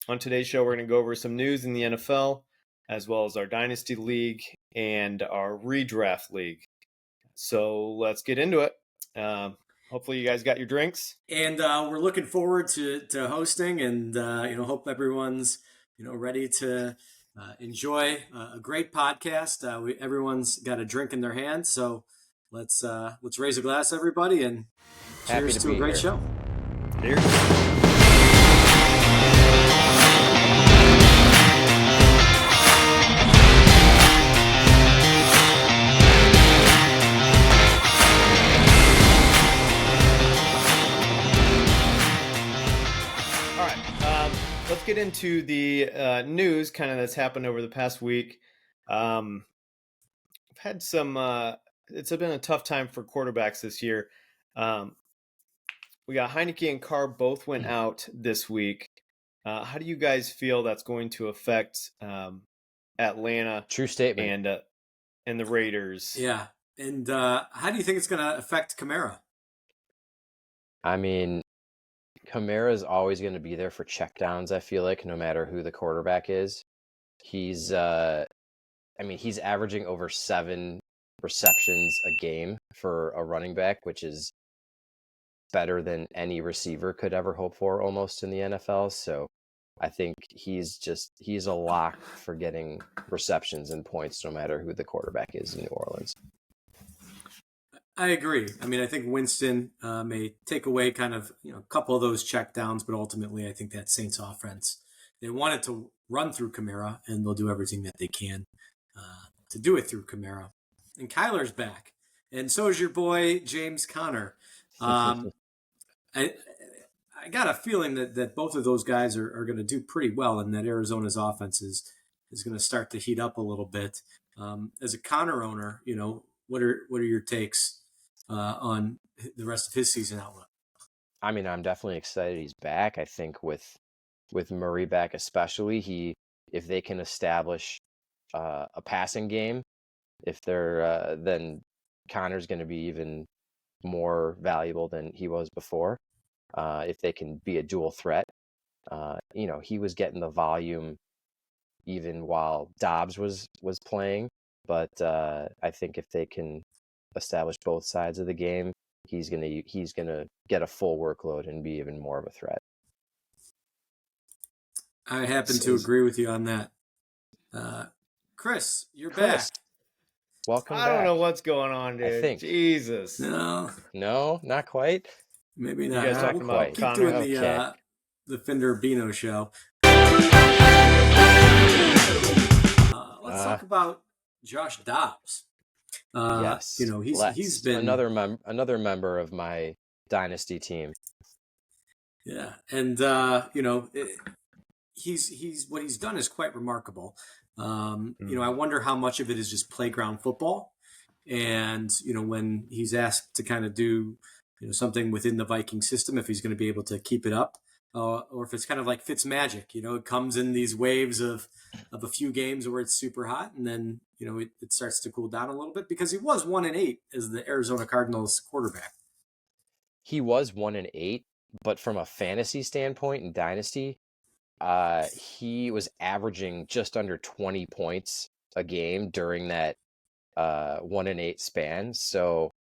On today's show, we're going to go over some news in the NFL, as well as our Dynasty League and our Redraft League. So let's get into it. Hopefully you guys got your drinks. And we're looking forward to hosting, and hope everyone's ready to enjoy a great podcast. Everyone's got a drink in their hand, so let's raise a glass, everybody, and cheers to a great show. Cheers. Let's get into the news kind of that's happened over the past week. I've had some, it's been a tough time for quarterbacks this year. We got Heineke and Carr both went out this week. How do you guys feel that's going to affect Atlanta? True statement. And the Raiders? Yeah. And how do you think it's going to affect Kamara? I mean, Kamara is always going to be there for checkdowns, I feel like, no matter who the quarterback is. He's averaging over 7 receptions a game for a running back, which is better than any receiver could ever hope for almost in the NFL. So I think he's a lock for getting receptions and points no matter who the quarterback is in New Orleans. I agree. I mean, I think Winston may take away kind of a couple of those checkdowns, but ultimately I think that Saints offense, they want it to run through Kamara, and they'll do everything that they can to do it through Kamara. And Kyler's back, and so is your boy James Conner. I got a feeling that both of those guys are going to do pretty well, and that Arizona's offense is going to start to heat up a little bit. As a Conner owner, what are your takes on the rest of his season outlook? I mean, I'm definitely excited he's back. I think with Murray back especially, if they can establish a passing game, if they're then Connor's going to be even more valuable than he was before. If they can be a dual threat, he was getting the volume even while Dobbs was playing. But I think if they can establish both sides of the game, he's gonna get a full workload and be even more of a threat. I happen to agree with you on that. Chris, you're back. Welcome back. I don't know what's going on, dude. I think. Jesus. No, not quite. Maybe not. You guys talking about keep doing the Fender Bino show. Let's talk about Josh Dobbs. Yes, he's been another member of my dynasty team. Yeah, and he's what he's done is quite remarkable. I wonder how much of it is just playground football, and when he's asked to kind of do something within the Viking system, if he's going to be able to keep it up. Or if it's kind of like Fitzmagic, it comes in these waves of a few games where it's super hot, and then it starts to cool down a little bit, because he was 1-8 as the Arizona Cardinals quarterback. He was 1-8, but from a fantasy standpoint in Dynasty, he was averaging just under 20 points a game during that 1-8 span. So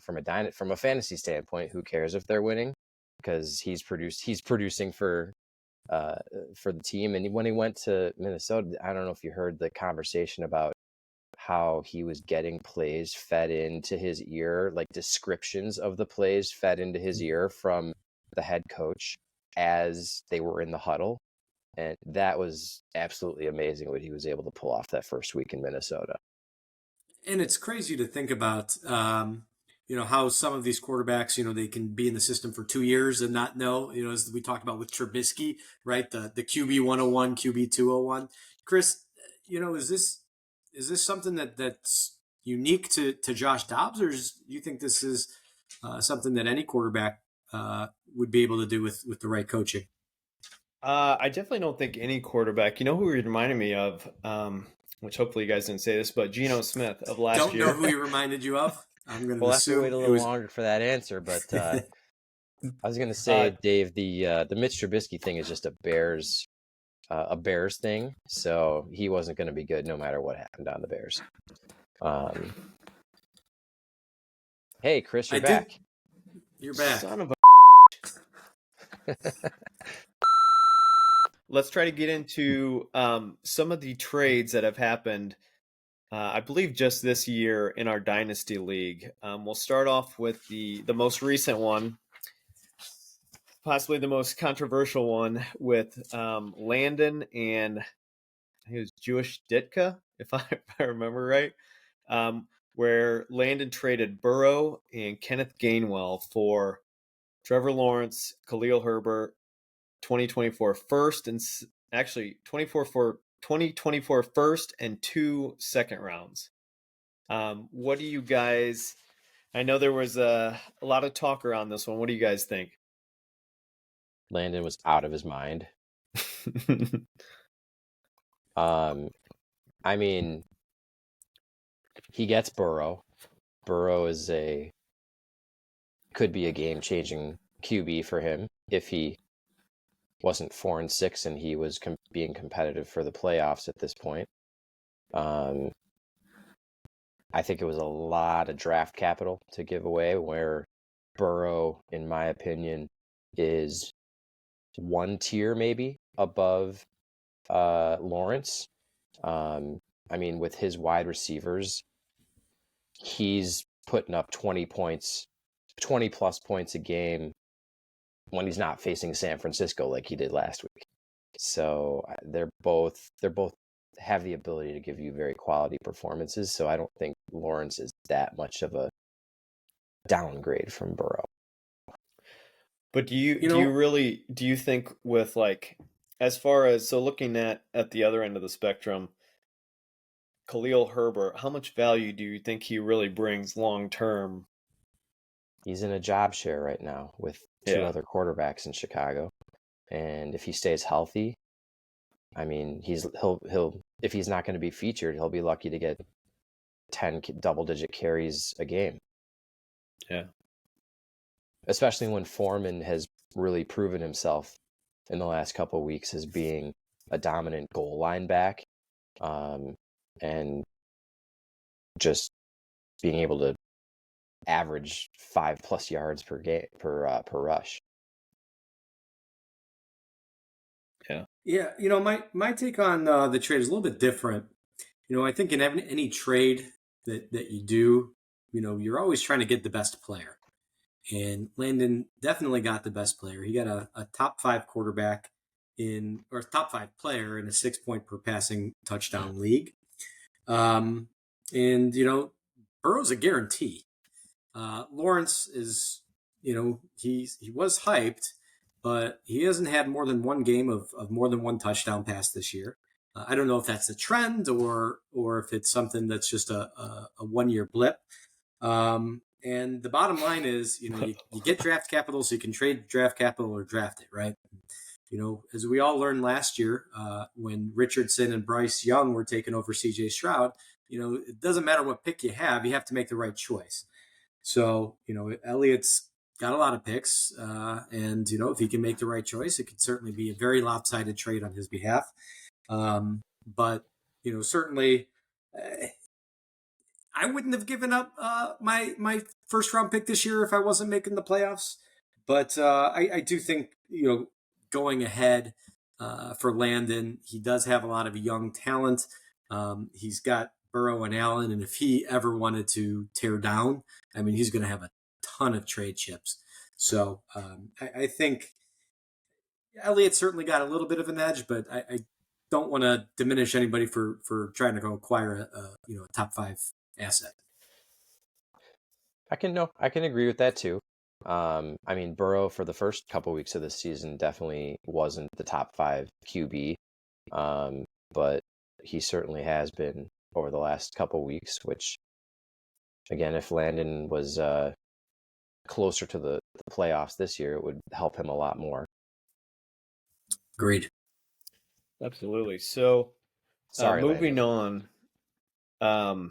from a fantasy standpoint, who cares if they're winning? Because he's producing for the team. And when he went to Minnesota, I don't know if you heard the conversation about how he was getting plays fed into his ear, like descriptions of the plays fed into his ear from the head coach as they were in the huddle. And that was absolutely amazing what he was able to pull off that first week in Minnesota. And it's crazy to think about, how some of these quarterbacks, they can be in the system for 2 years and not know, as we talked about with Trubisky, right? The QB 101, QB 201. Chris, is this something that's unique to Josh Dobbs, or do you think this is something that any quarterback would be able to do with the right coaching? I definitely don't think any quarterback. You know who he reminded me of, which hopefully you guys didn't say this, but Geno Smith of last year. Don't know who he reminded you of? I'm going to have to wait a little longer for that answer, but I was going to say, Dave, the Mitch Trubisky thing is just a Bears a Bears thing, so he wasn't going to be good no matter what happened on the Bears. Hey, Chris, you're back. You're back. Son of a Let's try to get into some of the trades that have happened, I believe, just this year in our Dynasty League. We'll start off with the most recent one, possibly the most controversial one, with Landon and he was Jewish Ditka, if I remember right, where Landon traded Burrow and Kenneth Gainwell for Trevor Lawrence, Khalil Herbert, 2024 first, and actually 2024 first and 2 second rounds. What do you guys? I know there was a lot of talk around this one. What do you guys think? Landon was out of his mind. I mean, he gets Burrow. Burrow could be a game-changing QB for him if he wasn't 4-6 and he was being competitive for the playoffs at this point. I think it was a lot of draft capital to give away, where Burrow, in my opinion, is one tier maybe above Lawrence. I mean, with his wide receivers, he's putting up 20 plus points a game when he's not facing San Francisco like he did last week. So they're both have the ability to give you very quality performances. So I don't think Lawrence is that much of a downgrade from Burrow. But do you think with, like, as far as, so looking at the other end of the spectrum, Khalil Herbert, how much value do you think he really brings long term? He's in a job share right now with two other quarterbacks in Chicago, and if he stays healthy, I mean, he'll if he's not going to be featured, he'll be lucky to get 10 double-digit carries a game. Yeah. Especially when Foreman has really proven himself in the last couple of weeks as being a dominant goal line back, and just being able to average 5+ yards per game per rush. Yeah. My take on the trade is a little bit different. I think in any trade that you do, you're always trying to get the best player. And Landon definitely got the best player. He got a top 5 quarterback or top 5 player in a 6-point per passing touchdown league. And Burrow's a guarantee. Lawrence is, he was hyped, but he hasn't had more than one game of more than one touchdown pass this year. I don't know if that's a trend or if it's something that's just a 1-year blip. And the bottom line is, you get draft capital, so you can trade draft capital or draft it, right? As we all learned last year, when Richardson and Bryce Young were taking over CJ Stroud, it doesn't matter what pick you have to make the right choice. So, Elliott's got a lot of picks, and, if he can make the right choice, it could certainly be a very lopsided trade on his behalf. But, certainly I wouldn't have given up my first round pick this year if I wasn't making the playoffs. But I do think, going ahead for Landon, he does have a lot of young talent. He's got Burrow and Allen, and if he ever wanted to tear down, I mean, he's going to have a ton of trade chips. So I think Elliott certainly got a little bit of an edge, but I don't want to diminish anybody for trying to go acquire a top 5 asset. I can agree with that too. I mean, Burrow for the first couple weeks of the season definitely wasn't the top 5 QB, but he certainly has been over the last couple weeks, which, again, if Landon was closer to the playoffs this year, it would help him a lot more. Agreed. Absolutely. So moving Landon. on,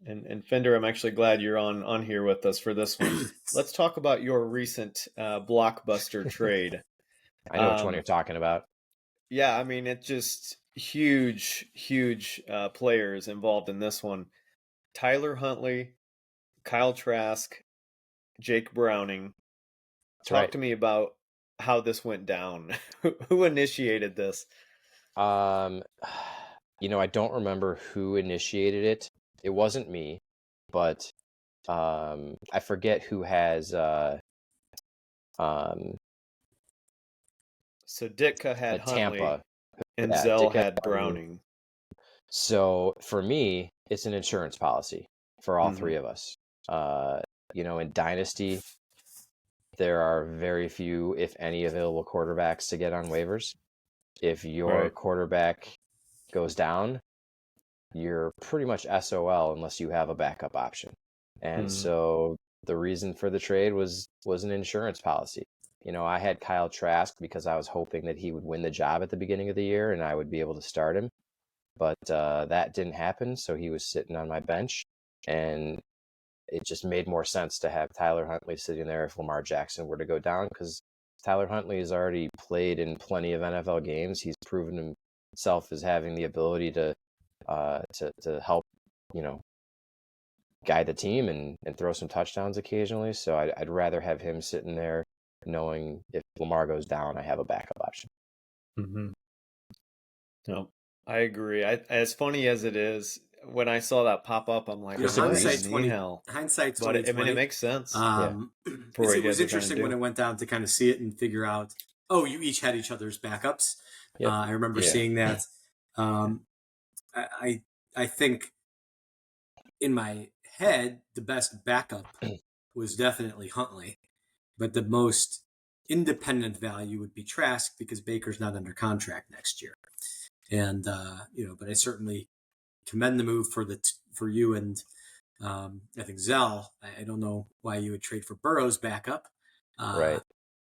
and Fender, I'm actually glad you're on here with us for this one. Let's talk about your recent blockbuster trade. I know which one you're talking about. Yeah, I mean, it's just huge players involved in this one. Tyler Huntley, Kyle Trask, Jake Browning. That's Talk right. to me about how this went down. Who initiated this? Um, I don't remember who initiated it. It wasn't me, but I forget who has um So Ditka had at Huntley Tampa. and Yeah, Zell Dick has had Huntley. Browning. So for me, it's an insurance policy for all Mm-hmm. three of us. In Dynasty, there are very few, if any, available quarterbacks to get on waivers. If your Right. quarterback goes down, you're pretty much SOL unless you have a backup option. And Mm-hmm. so the reason for the trade was an insurance policy. I had Kyle Trask because I was hoping that he would win the job at the beginning of the year and I would be able to start him. But that didn't happen, so he was sitting on my bench, and it just made more sense to have Tyler Huntley sitting there if Lamar Jackson were to go down, because Tyler Huntley has already played in plenty of NFL games. He's proven himself as having the ability to help, guide the team and throw some touchdowns occasionally. So I'd rather have him sitting there knowing if Lamar goes down, I have a backup option. Mm-hmm. No, I agree. As funny as it is, when I saw that pop up, I'm like, Chris what agrees. in the hell? Hindsight But it 2020. makes sense Yeah. for what It you was guys are trying to interesting when do. it went down to kind of see it and figure out. Oh, you each had each other's backups. Yep. I remember Yeah. seeing that. I think in my head the best backup was definitely Huntley, but the most independent value would be Trask because Baker's not under contract next year. And but I certainly commend the move for you and I think Zell. I don't know why you would trade for Burrow's backup, Right.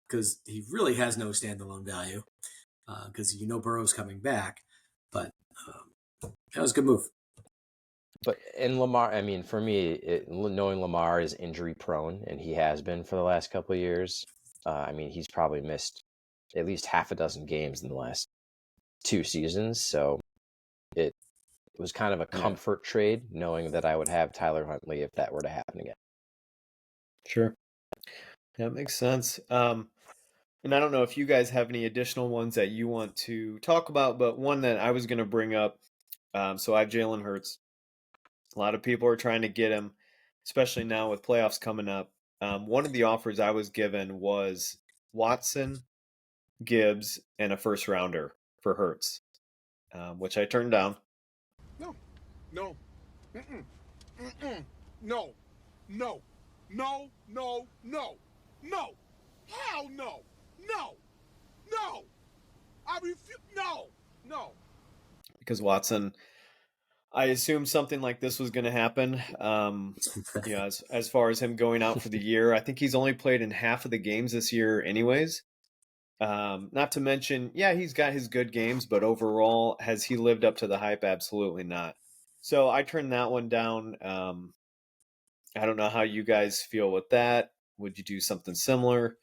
because he really has no standalone value. Because Burrow's coming back, but that was a good move. But in Lamar, I mean, for me, knowing Lamar is injury prone, and he has been for the last couple of years. I mean, he's probably missed at least half a dozen games in the last 2 seasons. So it was kind of a comfort trade, knowing that I would have Tyler Huntley if that were to happen again. Sure. That makes sense. And I don't know if you guys have any additional ones that you want to talk about, but one that I was going to bring up. So I have Jalen Hurts. A lot of people are trying to get him, especially now with playoffs coming up. One of the offers I was given was Watson, Gibbs, and a first rounder for Hurts, which I turned down. No. Mm-mm. Mm-mm. No. Hell no. No. I refuse. No. Because Watson, I assumed something like this was going to happen. As far as him going out for the year, I think he's only played in half of the games this year, anyways. Not to mention, he's got his good games, but overall, has he lived up to the hype? Absolutely not. So I turned that one down. I don't know how you guys feel with that. Would you do something similar?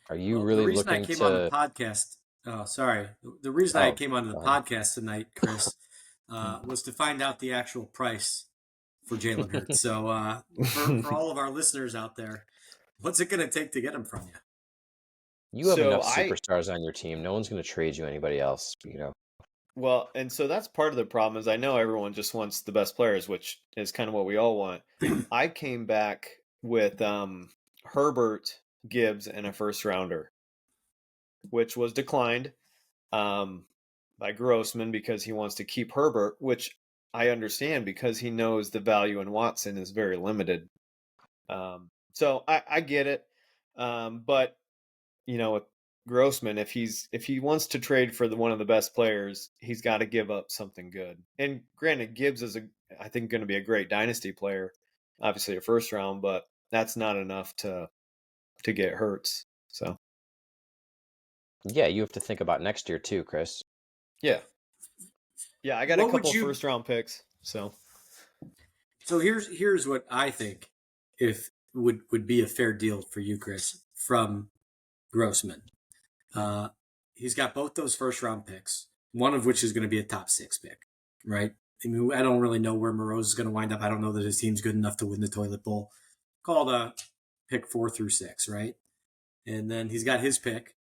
Are you The really reason I looking came on the to? podcast. Oh, sorry. The reason I came onto the podcast tonight, Chris, was to find out the actual price for Jalen Hurts. So for all of our listeners out there, what's it going to take to get him from you? You have So enough superstars on your team. No one's going to trade you anybody else. Well, and so that's part of the problem is I know everyone just wants the best players, which is kind of what we all want. I came back with Herbert, Gibbs, and a first rounder, which was declined by Grossman because he wants to keep Herbert, which I understand because he knows the value in Watson is very limited. So I get it. But with Grossman, if he wants to trade for one of the best players, he's got to give up something good. And granted, Gibbs is I think going to be a great dynasty player, obviously a first round, but that's not enough to get Hurts. So Yeah, you have to think about next year too, Chris. yeah, I got a couple first round picks. So here's what I think if would be a fair deal for you, Chris, from Grossman. he's got both those first round picks, one of which is going to be a top 6 pick, right? I mean, I don't really know where Moroz is going to wind up. I don't know that his team's good enough to win the toilet bowl. Called a pick 4 through 6, right? And then he's got his pick,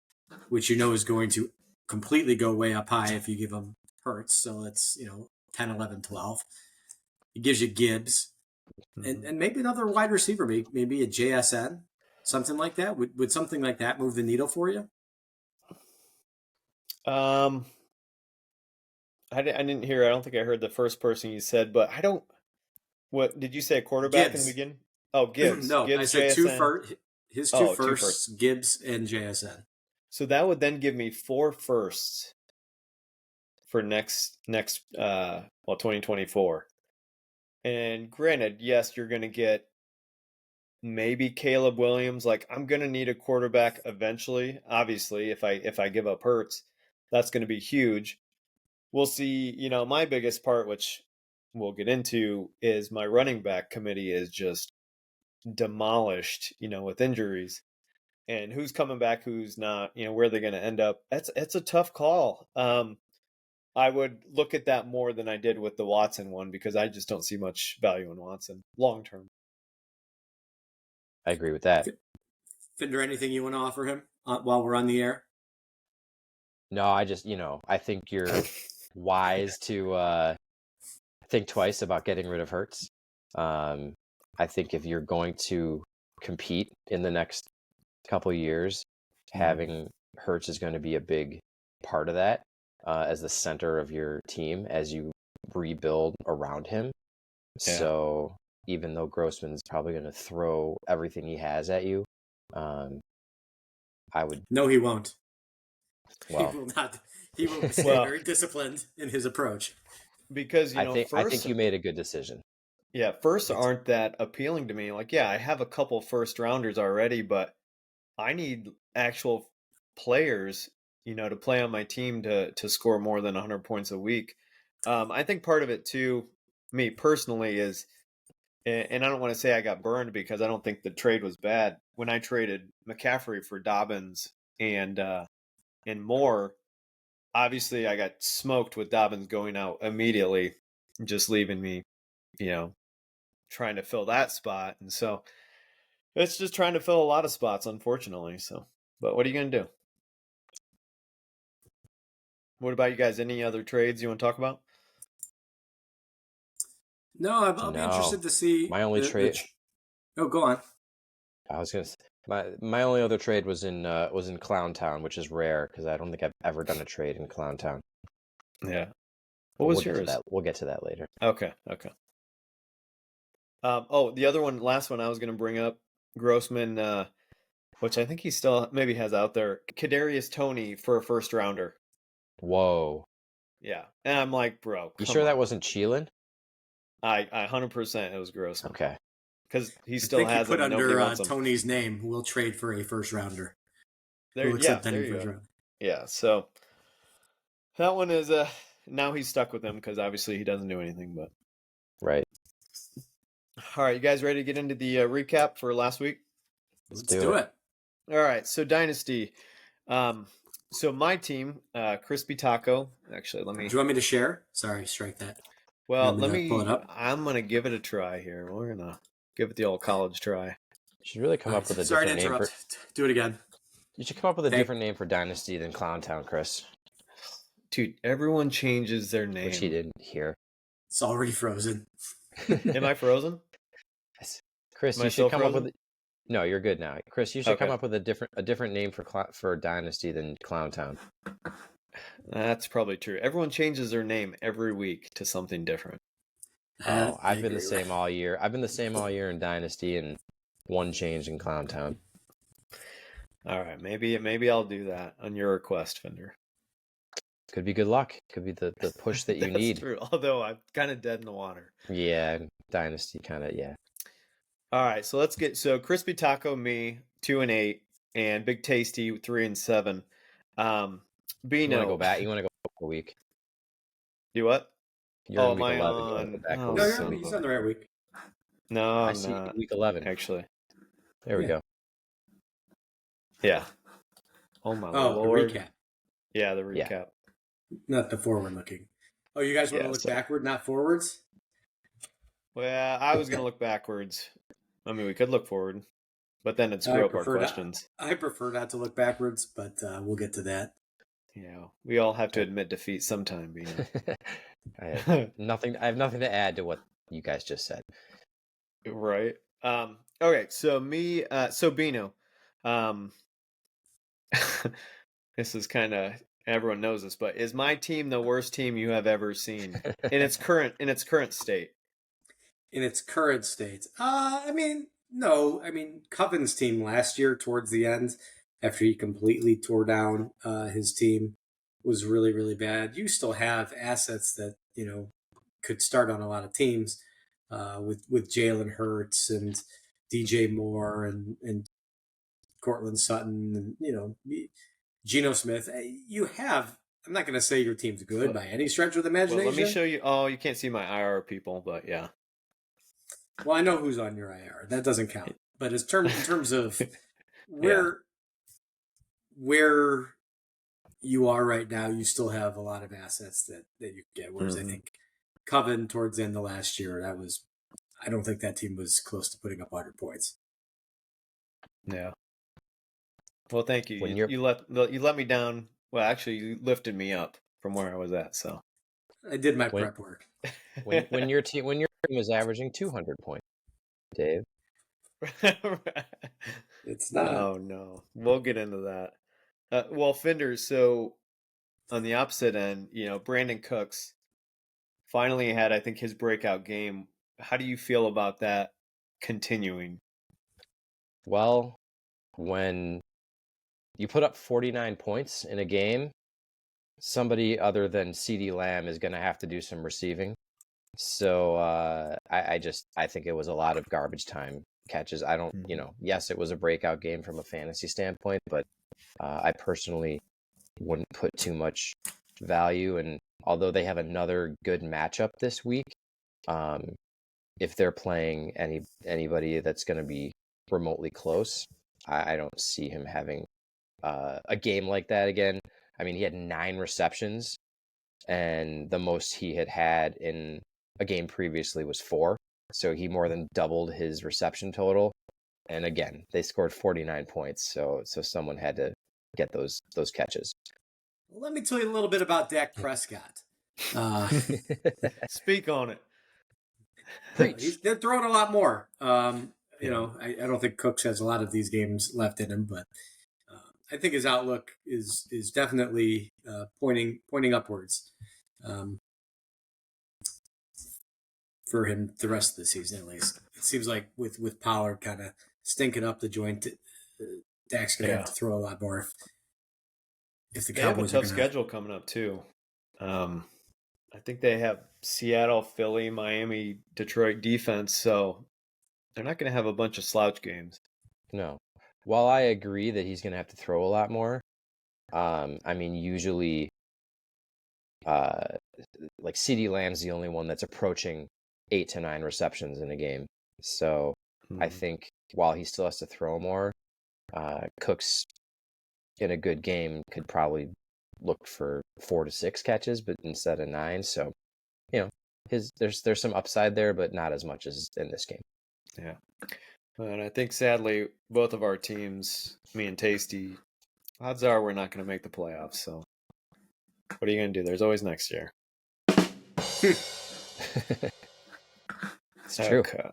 which is going to completely go way up high if you give him Hurts. So it's 10, 11, 12. It gives you Gibbs and maybe another wide receiver, maybe a JSN, something like that. Would something like that move the needle for you? I didn't hear. I don't think I heard the first person you said, but I don't. What did you say? A quarterback Gibbs. in the beginning? Oh, Gibbs. No, Gibbs, I said JSN. his Oh, two two firsts, firsts. Gibbs and JSN. So that would then give me 4 firsts for next 2024. And granted, yes, you're going to get maybe Caleb Williams. Like, I'm going to need a quarterback eventually. Obviously, if I give up Hurts, that's going to be huge. We'll see. My biggest part, which we'll get into, is my running back committee is just demolished, with injuries. And who's coming back, who's not, where they're going to end up. It's a tough call. I would look at that more than I did with the Watson one because I just don't see much value in Watson long term. I agree with that. Finder, anything you want to offer him while we're on the air? No, I just, I think you're wise to think twice about getting rid of Hurts. I think if you're going to compete in the next couple of years, having Hurts is going to be a big part of that as the center of your team as you rebuild around him. Yeah. So even though Grossman's probably going to throw everything he has at you, I would. No, he won't. Well, he will not. He will stay very disciplined in his approach. Because I think you made a good decision. Yeah, firsts aren't that appealing to me. Like, yeah, I have a couple first rounders already, but I need actual players, to play on my team to score more than 100 points a week. I think part of it too, me personally, is, and I don't want to say I got burned because I don't think the trade was bad. When I traded McCaffrey for Dobbins and Moore, obviously I got smoked with Dobbins going out immediately, just leaving me, trying to fill that spot. And so it's just trying to fill a lot of spots, unfortunately. So, but what are you going to do? What about you guys? Any other trades you want to talk about? No, I'll be interested to see. My only trade. Oh, go on. I was gonna say, my only other trade was in Clowntown, which is rare because I don't think I've ever done a trade in Clowntown. Yeah. What was yours? We'll get to that later. Okay. The other one, last one I was going to bring up, Grossman, which I think he still maybe has out there, Kadarius Toney for a first rounder. Whoa. Yeah. And I'm like, bro, you sure that wasn't Cheelan? I 100% it was Grossman. Okay. Because he still has put under Tony's name, we'll trade for a first rounder. There you go. Yeah, so that one is now he's stuck with him because obviously he doesn't do anything. But right. All right, you guys ready to get into the recap for last week? Let's do it. All right, so Dynasty. So my team, Crispy Taco. Actually, let me. Do you want me to share? Sorry, strike that. Well, let me pull it up. I'm gonna give it a try here. We're gonna give it the old college try. You should really come up with a different name. Do it again. You should come up with a different name for Dynasty than Clowntown, Chris. Dude, everyone changes their name. Which he didn't hear. It's already frozen. Am I frozen? Chris, you should come up with. No, you're good now. Chris, you should come up with a different name for Dynasty than Clowntown. That's probably true. Everyone changes their name every week to something different. Oh, I've been the same all year. I've been the same all year in Dynasty and one change in Clowntown. All right, maybe I'll do that on your request, Fender. Could be good luck. Could be the push that you need. That's true. Although I'm kind of dead in the water. Yeah, Dynasty kind of, yeah. All right, so let's get Crispy Taco, me 2-8, and Big Tasty 3-7. You want to go back? You want to go back a week? Do what? You're am I on? No, he's on the right week. No, I see week 11 actually. There we go. Yeah. Oh my lord. Recap. Yeah, the recap. Not the forward looking. Oh, you guys want to look backward, not forwards? Well, I was going to look backwards. I mean, we could look forward, but then it'd screw up our questions. I prefer not to look backwards, but we'll get to that. Yeah, we all have to admit defeat sometime, I have nothing to add to what you guys just said. Right. Okay, so so Bino, this is kind of, everyone knows this, but is my team the worst team you have ever seen in its current state? In its current state, I mean, no. I mean, Coven's team last year, towards the end, after he completely tore down his team, was really, really bad. You still have assets that could start on a lot of teams, with Jalen Hurts and DJ Moore and Cortland Sutton and Geno Smith. You have. I'm not going to say your team's good by any stretch of the imagination. Well, let me show you. Oh, you can't see my IR people, but yeah. Well, I know who's on your IR. That doesn't count. But in terms of where you are right now, you still have a lot of assets that you can get. Whereas I think Coven towards the end of last year, I don't think that team was close to putting up 100 points. Yeah. Well, thank you. You let me down. Well, actually, you lifted me up from where I was at. So I did my prep work. When your team was averaging 200 points, Dave. It's not. Oh no, we'll get into that. Well, Finders. So on the opposite end, Brandon Cooks finally had, I think, his breakout game. How do you feel about that continuing? Well, when you put up 49 points in a game, somebody other than CeeDee Lamb is going to have to do some receiving. So I think it was a lot of garbage time catches. I don't, yes, it was a breakout game from a fantasy standpoint, but I personally wouldn't put too much value. And although they have another good matchup this week, if they're playing anybody that's going to be remotely close, I don't see him having a game like that again. I mean, he had 9 receptions, and the most he had in a game previously was 4. So he more than doubled his reception total. And again, they scored 49 points. So someone had to get those catches. Well, let me tell you a little bit about Dak Prescott. Speak on it. They're throwing a lot more. I don't think Cooks has a lot of these games left in him, but I think his outlook is definitely pointing upwards for him the rest of the season, at least. It seems like with Pollard kind of stinking up the joint, Dak's going to have to throw a lot more if the Cowboys have a tough schedule coming up too. I think they have Seattle, Philly, Miami, Detroit defense, so they're not going to have a bunch of slouch games. No. While I agree that he's going to have to throw a lot more, I mean, usually like CeeDee Lamb's the only one that's approaching 8 to 9 receptions in a game. So I think while he still has to throw more, Cooks in a good game could probably look for 4 to 6 catches, but instead of 9. So, there's some upside there, but not as much as in this game. Yeah. And I think sadly, both of our teams, me and Tasty, odds are we're not going to make the playoffs. So what are you going to do? There's always next year. It's true. Okay.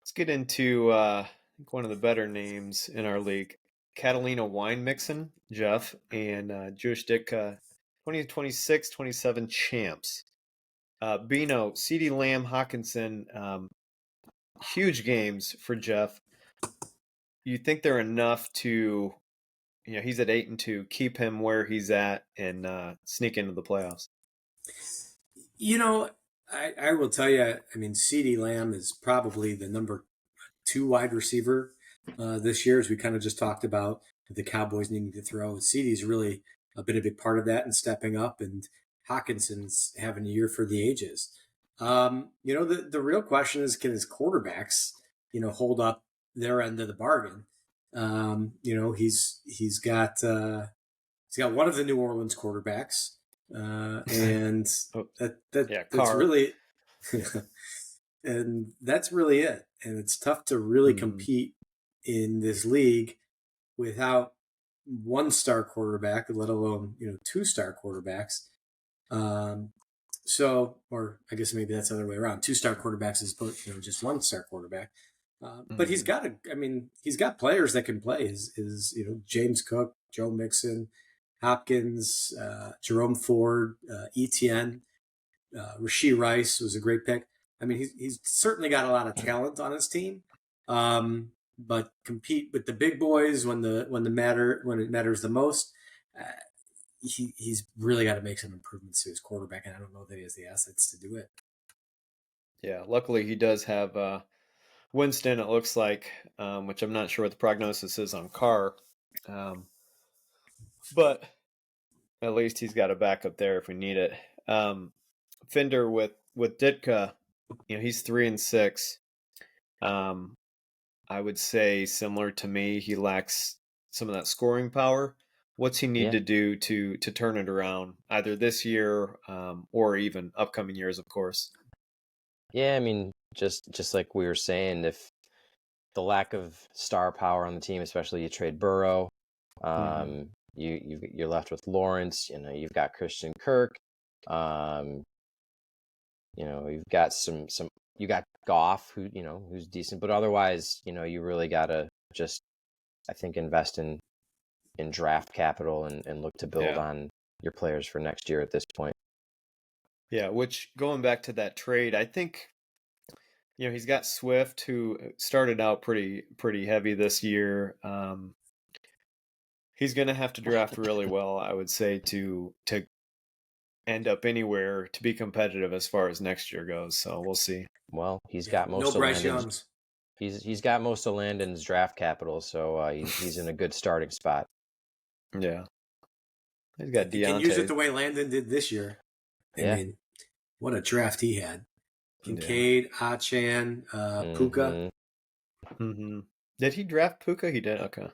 Let's get into I think one of the better names in our league, Catalina Wine Mixin, Jeff, and Jewish Ditka 2026-27 champs. Bino, CeeDee Lamb, Hawkinson, huge games for Jeff. You think they're enough to, he's at 8-2, keep him where he's at and sneak into the playoffs? I will tell you, I mean, CeeDee Lamb is probably the number 2 wide receiver this year, as we kind of just talked about the Cowboys needing to throw. CeeDee's really been a big part of that and stepping up, and Hawkinson's having a year for the ages. The real question is, can his quarterbacks, hold up their end of the bargain? He's got He's got one of the New Orleans quarterbacks, and that's Carr. really, and that's really it. And it's tough to really compete in this league without one-star quarterback, let alone two-star quarterbacks. So, or I guess maybe that's the other way around. Two-star quarterbacks is just one-star quarterback. But he's got he's got players that can play. Is James Cook, Joe Mixon, Hopkins, Jerome Ford, Etienne, Rashee Rice was a great pick. I mean, he's certainly got a lot of talent on his team. But compete with the big boys when it matters the most. He's really got to make some improvements to his quarterback, and I don't know that he has the assets to do it. Yeah, luckily he does have Winston, it looks like, which I'm not sure what the prognosis is on Carr. But at least he's got a backup there if we need it. Fender with Ditka, he's 3-6. I would say similar to me, he lacks some of that scoring power. What's he need to do to turn it around, either this year or even upcoming years, of course? Yeah, I mean, just like we were saying, if the lack of star power on the team, especially you trade Burrow, you're left with Lawrence. You've got Christian Kirk. You've got you got Goff, who's decent, but otherwise, you really gotta just, I think, invest in draft capital and look to build on your players for next year at this point. Yeah, which, going back to that trade, I think he's got Swift, who started out pretty heavy this year. He's going to have to draft really well, I would say, to end up anywhere to be competitive as far as next year goes. So we'll see. Well, he's got most of Landon's. He's got most of Landon's draft capital, so he's in a good starting spot. Yeah, he's got Deontay. He can use it the way Landon did this year. I mean, what a draft he had! Kincaid, Achan, Puka. Did he draft Puka? He did. Okay.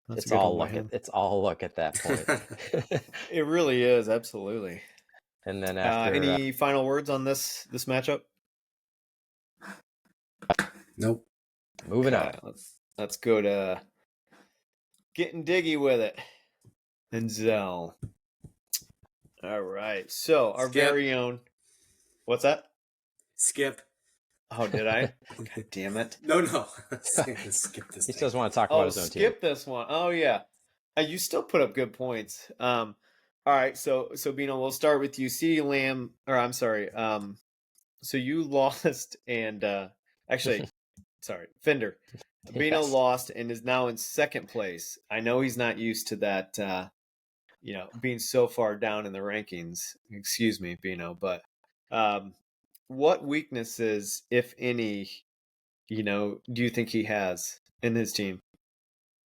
It's all luck. It's all luck at that point. It really is, absolutely. And then after, any final words on this matchup? Nope. Moving on. Let's go to getting diggy with it. And Zell. All right. So our very own. What's that? Skip. Oh, did I? God damn it. No. Skip this. He doesn't want to talk about his own team. Skip this one. Oh, yeah. You still put up good points. All right. So Bino, we'll start with you. CeeDee Lamb, or I'm sorry. So you lost and actually, sorry, Fender. Bino lost and is now in second place. I know he's not used to that, being so far down in the rankings. Excuse me, Bino, but what weaknesses, if any, do you think he has in his team?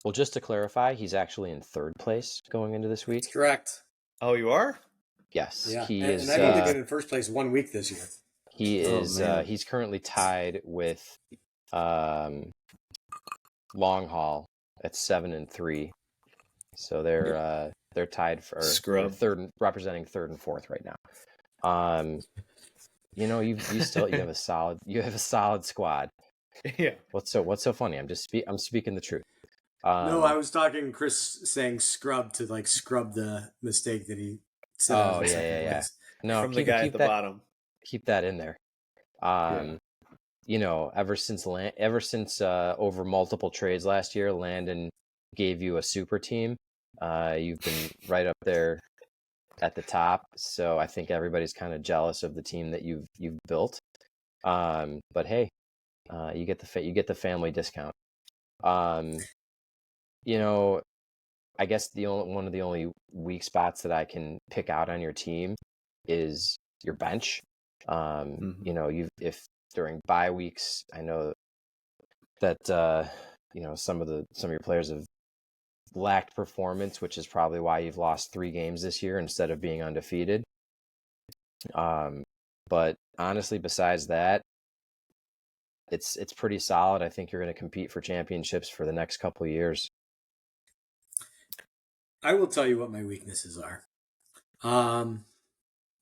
Well, just to clarify, he's actually in third place going into this week. That's correct. Oh, you are? Yes. Yeah. He is. And I've only been in first place 1 week this year. He is. He's currently tied with Long Haul at 7-3. So they're tied for third, representing third and fourth right now. You have a solid squad. Yeah. What's so funny? I'm speaking the truth. No, I was talking Chris saying scrub to scrub the mistake that he said. Oh yeah. No, from the guy at the bottom. Keep that in there. Ever since over multiple trades last year, Landon gave you a super team. You've been right up there at the top, so I think everybody's kind of jealous of the team that you've built. But hey, you get the family discount. I guess one of the only weak spots that I can pick out on your team is your bench. If during bye weeks, I know that some of your players have lacked performance, which is probably why you've lost 3 games this year instead of being undefeated. But honestly, besides that, it's pretty solid. I think you're going to compete for championships for the next couple of years. I will tell you what my weaknesses are.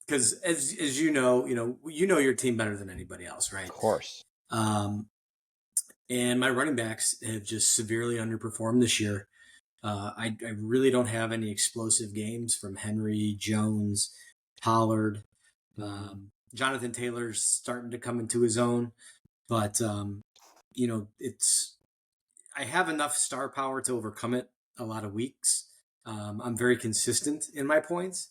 Because as you know your team better than anybody else, right? Of course. And my running backs have just severely underperformed this year. I really don't have any explosive games from Henry, Jones, Pollard. Jonathan Taylor's starting to come into his own, but I have enough star power to overcome it a lot of weeks. I'm very consistent in my points,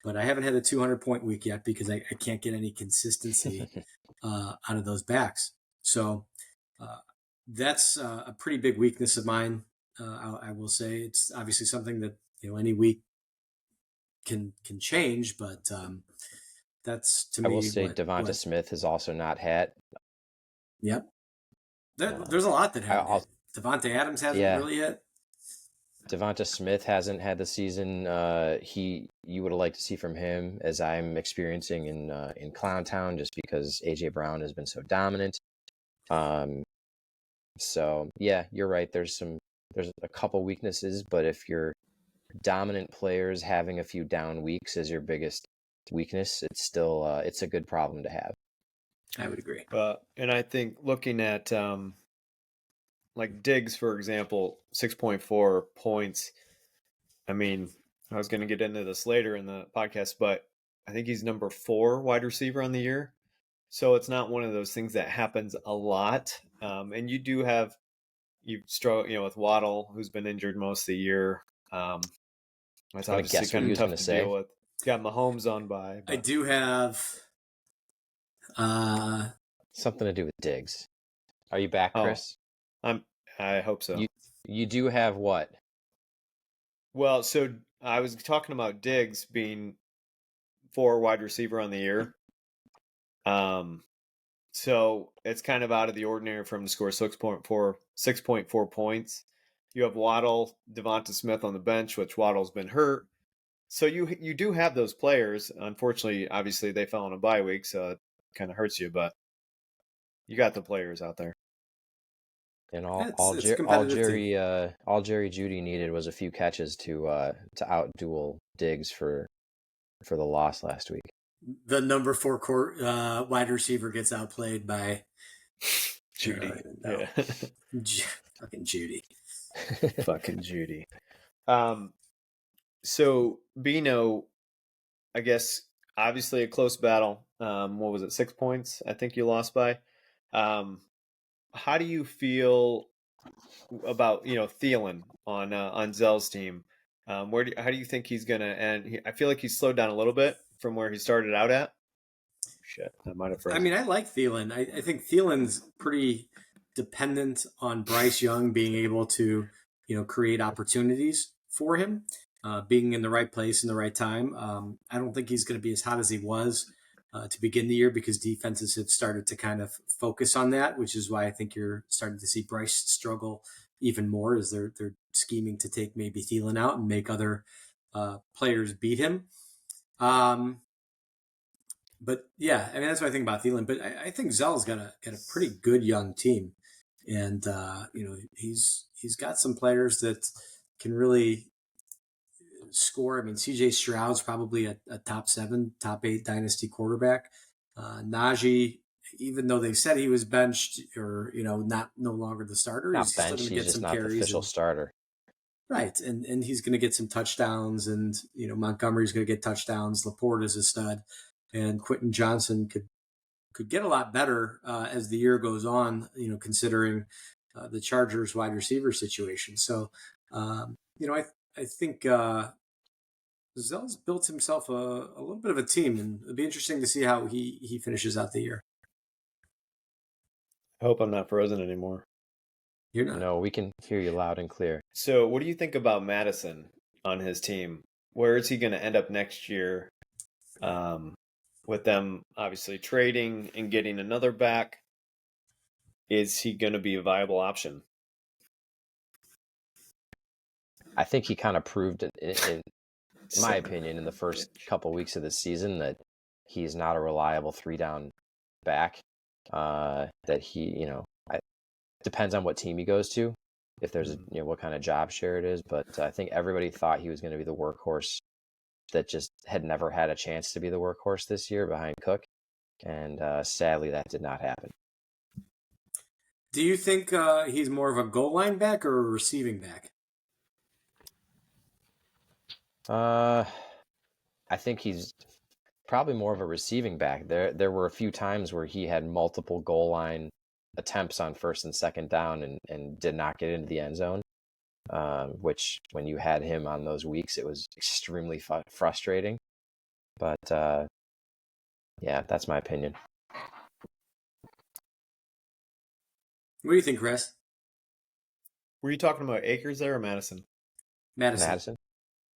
but I haven't had a 200-point week yet because I can't get any consistency out of those backs. So that's a pretty big weakness of mine. I will say it's obviously something that any week can change, but that's to me. I will say Devonta Smith has also not had. Yep. There's a lot that haven't. Devontae Adams hasn't really hit. Devonta Smith hasn't had the season you would have liked to see from him, as I'm experiencing in Clowntown, just because AJ Brown has been so dominant. So yeah, you're right. There's a couple weaknesses, but if your dominant players having a few down weeks is your biggest weakness, it's still it's a good problem to have. I would agree. And I think looking at like Diggs, for example, 6.4 points. I mean, I was going to get into this later in the podcast, but I think he's number 4 wide receiver on the year. So it's not one of those things that happens a lot. And you do have, you've struggled, with Waddle, who's been injured most of the year. That's obviously kind of tough to deal with. Got Mahomes on by. But I do have something to do with Diggs. Are you back, Chris? I hope so. You do have what? Well, so I was talking about Diggs being 4 wide receiver on the year. So it's kind of out of the ordinary for him to score 6.4 points. You have Waddle, Devonta Smith on the bench, which Waddle's been hurt. So you do have those players. Unfortunately, obviously they fell on a bye week, so it kind of hurts you, but you got the players out there. And all Jerry Jeudy needed was a few catches to outduel Diggs for the loss last week. The number 4 wide receiver gets outplayed by Jeudy. Fucking Jeudy. Fucking Jeudy. So Bino, I guess obviously a close battle. What was it? 6 points? I think you lost by. How do you feel about Thielen on Zell's team? How do you think he's gonna end? I feel like he's slowed down a little bit from where he started out at. Shit, I might have frozen. I mean, I like Thielen. I think Thielen's pretty dependent on Bryce Young being able to create opportunities for him, being in the right place in the right time. I don't think he's going to be as hot as he was to begin the year, because defenses have started to kind of focus on that, which is why I think you're starting to see Bryce struggle even more, as they're scheming to take maybe Thielen out and make other players beat him. But yeah, I mean, that's what I think about Thielen. But I think Zell's got a pretty good young team, and he's got some players that can really score. I mean, C.J. Stroud's probably a top 7, top 8 dynasty quarterback. Najee, even though they said he was benched or no longer the starter, not he's benched. He's just not the official starter. Right, and he's going to get some touchdowns, and Montgomery's going to get touchdowns. Laporte is a stud, and Quentin Johnson could get a lot better as the year goes on. Considering the Chargers wide receiver situation. So, I think Zell's built himself a little bit of a team, and it'll be interesting to see how he finishes out the year. I hope I'm not frozen anymore. You're not. No, we can hear you loud and clear. So what do you think about Madison on his team? Where is he going to end up next year? With them obviously trading and getting another back, is he going to be a viable option? I think he kind of proved it, in my opinion, in the first couple weeks of the season, that he's not a reliable 3-down back. That he, it depends on what team he goes to. if there's what kind of job share it is. But I think everybody thought he was going to be the workhorse that just had never had a chance to be the workhorse this year behind Cook. And sadly, that did not happen. Do you think he's more of a goal line back or a receiving back? I think he's probably more of a receiving back. There were a few times where he had multiple goal line attempts on first and second down and did not get into the end zone, which when you had him on those weeks, it was extremely frustrating. But yeah, that's my opinion. What do you think, Chris? Were you talking about Akers there or Madison? Madison.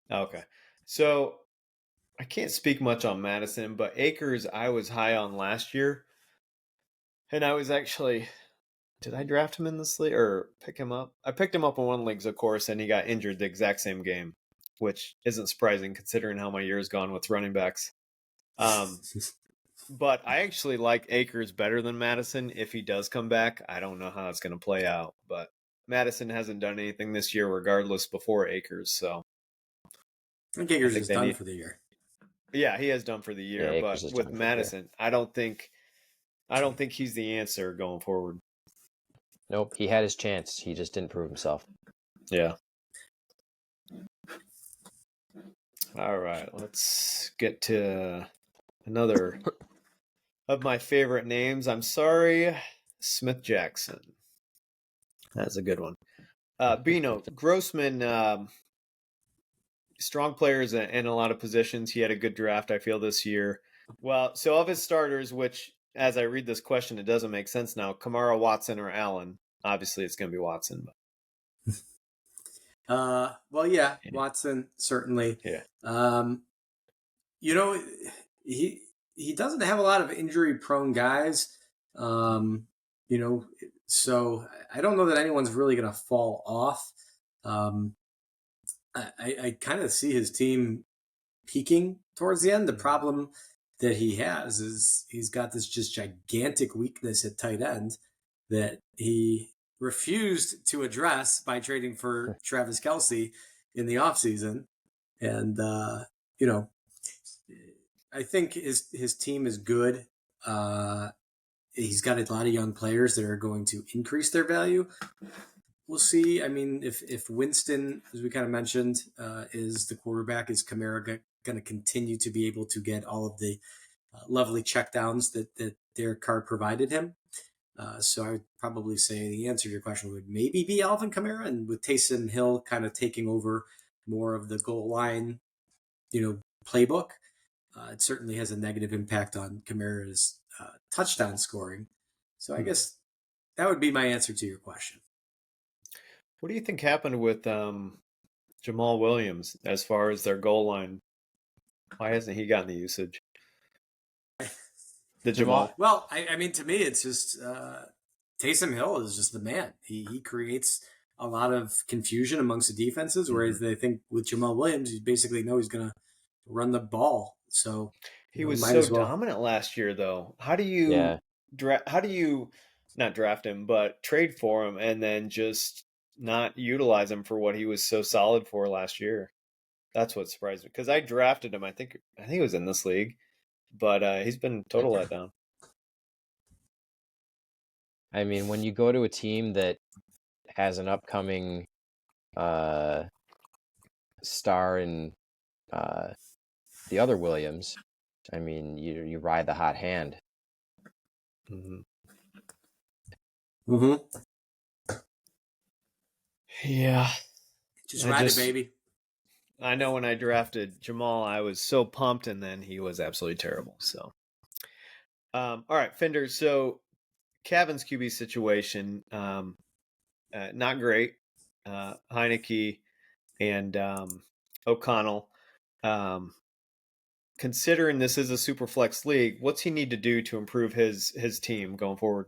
Oh, okay. So I can't speak much on Madison, but Akers I was high on last year. And I was actually, did I draft him in this league or pick him up? I picked him up in one league, of course, and he got injured the exact same game, which isn't surprising considering how my year's gone with running backs. But I actually like Akers better than Madison if he does come back. I don't know how it's going to play out, but Madison hasn't done anything this year regardless before Akers, so I think Akers is done for the year. Yeah, he has done for the year, but with Madison, I don't think he's the answer going forward. Nope, he had his chance. He just didn't prove himself. Yeah. All right, let's get to another of my favorite names. I'm sorry, Smith Jackson. That's a good one. Bino, Grossman, strong players in a lot of positions. He had a good draft, I feel, this year. Well, so of his starters, which as I read this question, it doesn't make sense now. Kamara, Watson, or Allen? Obviously, it's going to be Watson. But. Well, yeah, Watson, certainly. Yeah. He doesn't have a lot of injury-prone guys, so I don't know that anyone's really going to fall off. I kind of see his team peaking towards the end. The problem that he has is he's got this just gigantic weakness at tight end that he refused to address by trading for Travis Kelce in the offseason. And, I think his team is good. He's got a lot of young players that are going to increase their value. We'll see. I mean, if Winston, as we kind of mentioned, is the quarterback, is Kamara going to continue to be able to get all of the lovely checkdowns that Derek Carr provided him? So I would probably say the answer to your question would maybe be Alvin Kamara, and with Taysom Hill kind of taking over more of the goal line, playbook. It certainly has a negative impact on Kamara's touchdown scoring. So I guess that would be my answer to your question. What do you think happened with Jamal Williams as far as their goal line? Why hasn't he gotten the usage? The Jamal? Well, I mean, to me, it's just Taysom Hill is just the man. He creates a lot of confusion amongst the defenses, whereas they think with Jamal Williams, you basically know he's going to run the ball. So he was so dominant last year, though. How do you not draft him, but trade for him and then just not utilize him for what he was so solid for last year? That's what surprised me, because I drafted him. I think he was in this league, but he's been total letdown. I mean, when you go to a team that has an upcoming star in the other Williams, I mean, you ride the hot hand. Yeah. Just ride it, baby. I know when I drafted Jamal, I was so pumped, and then he was absolutely terrible. So, all right, Fender. So, Cavan's QB situation, not great. Heineke and O'Connell. Considering this is a super flex league, what's he need to do to improve his team going forward?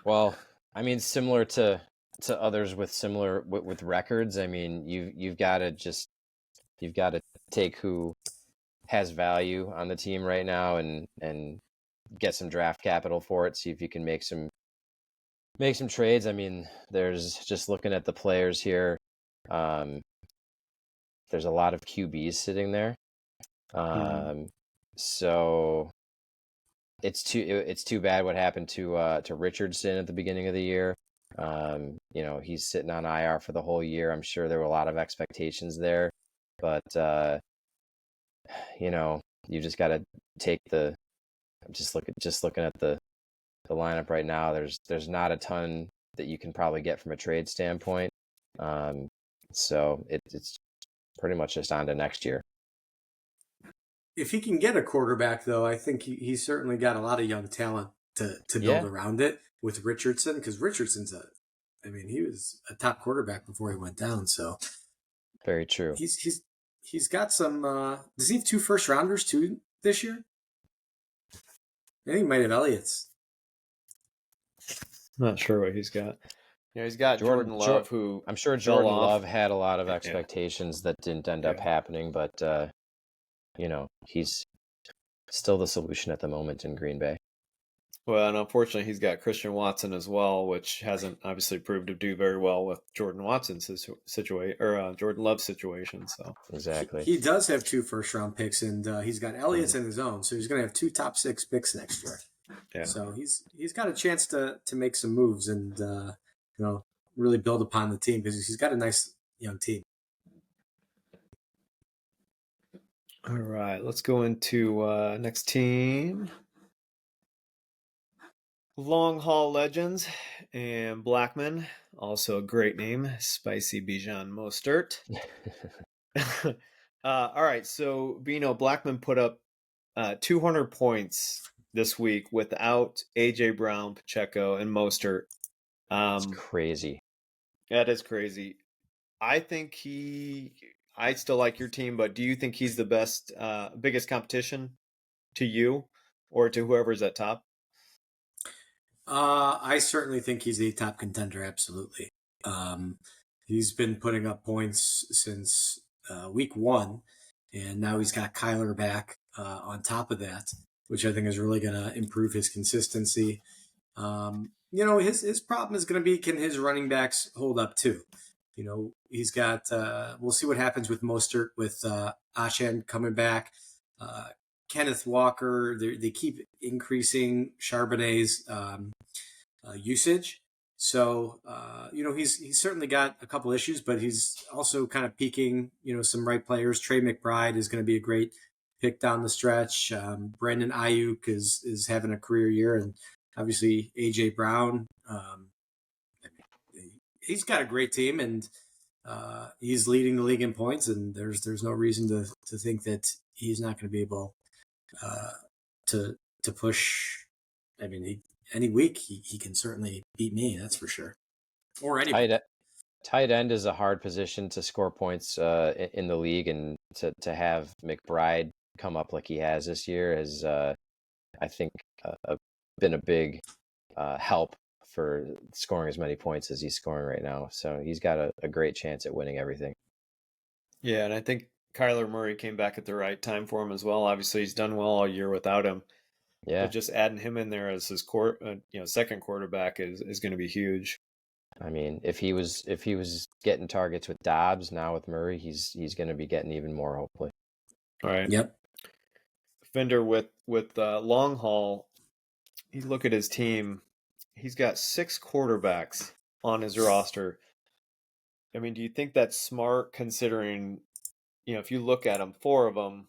Well, I mean, similar to others with records. I mean, you've got to take who has value on the team right now and get some draft capital for it. See if you can make some make some trades. I mean, there's just looking at the players here. There's a lot of QBs sitting there. So it's too bad what happened to Richardson at the beginning of the year. He's sitting on IR for the whole year. I'm sure there were a lot of expectations there, but you just got to take just looking at the lineup right now. There's not a ton that you can probably get from a trade standpoint. So it's pretty much just on to next year. If he can get a quarterback, though, I think he's certainly got a lot of young talent to build around it with Richardson, because Richardson's he was a top quarterback before he went down. So very true. He's got some. Does he have 2 first rounders too this year? I think he might have Elliott's. Not sure what he's got. Yeah, he's got Jordan Love, who I'm sure Jordan Love had a lot of expectations that didn't end up happening, but he's still the solution at the moment in Green Bay. Well, and unfortunately, he's got Christian Watson as well, which hasn't obviously proved to do very well with Jordan Watson's situation or Jordan Love's situation. So exactly, he does have 2 first-round picks, and he's got Elliott's in his own, so he's going to have 2 top 6 picks next year. Yeah. So he's got a chance to make some moves and really build upon the team, because he's got a nice young team. All right, let's go into next team. Long Haul Legends and Blackman, also a great name, Spicy Bijan Mostert. All right, so Bino, Blackman put up 200 points this week without A.J. Brown, Pacheco, and Mostert. That's crazy. That is crazy. I think I still like your team, but do you think he's the biggest competition to you or to whoever's at top? I certainly think he's a top contender. Absolutely. He's been putting up points since week 1, and now he's got Kyler back on top of that, which I think is really going to improve his consistency. His problem is going to be, can his running backs hold up too? He's got, we'll see what happens with Mostert, with Ashan coming back. Kenneth Walker, they keep increasing Charbonnet's usage. So, he's certainly got a couple issues, but he's also kind of peaking, some right players. Trey McBride is going to be a great pick down the stretch. Brandon Ayuk is having a career year, and obviously A.J. Brown. He's got a great team, and he's leading the league in points, and there's no reason to think that he's not going to be able to push. I mean, any week he can certainly beat me, that's for sure. Or anybody. Tight end is a hard position to score points in the league, and to have McBride come up like he has this year has, I think, been a big help for scoring as many points as he's scoring right now. So he's got a great chance at winning everything. Yeah, and I think Kyler Murray came back at the right time for him as well. Obviously, he's done well all year without him. Yeah, but just adding him in there as his second quarterback is going to be huge. I mean, if he was getting targets with Dobbs, now with Murray, he's going to be getting even more, hopefully. All right. Yep. Fender with Long Haul, you look at his team. He's got 6 quarterbacks on his roster. I mean, do you think that's smart, considering, if you look at them, 4 of them,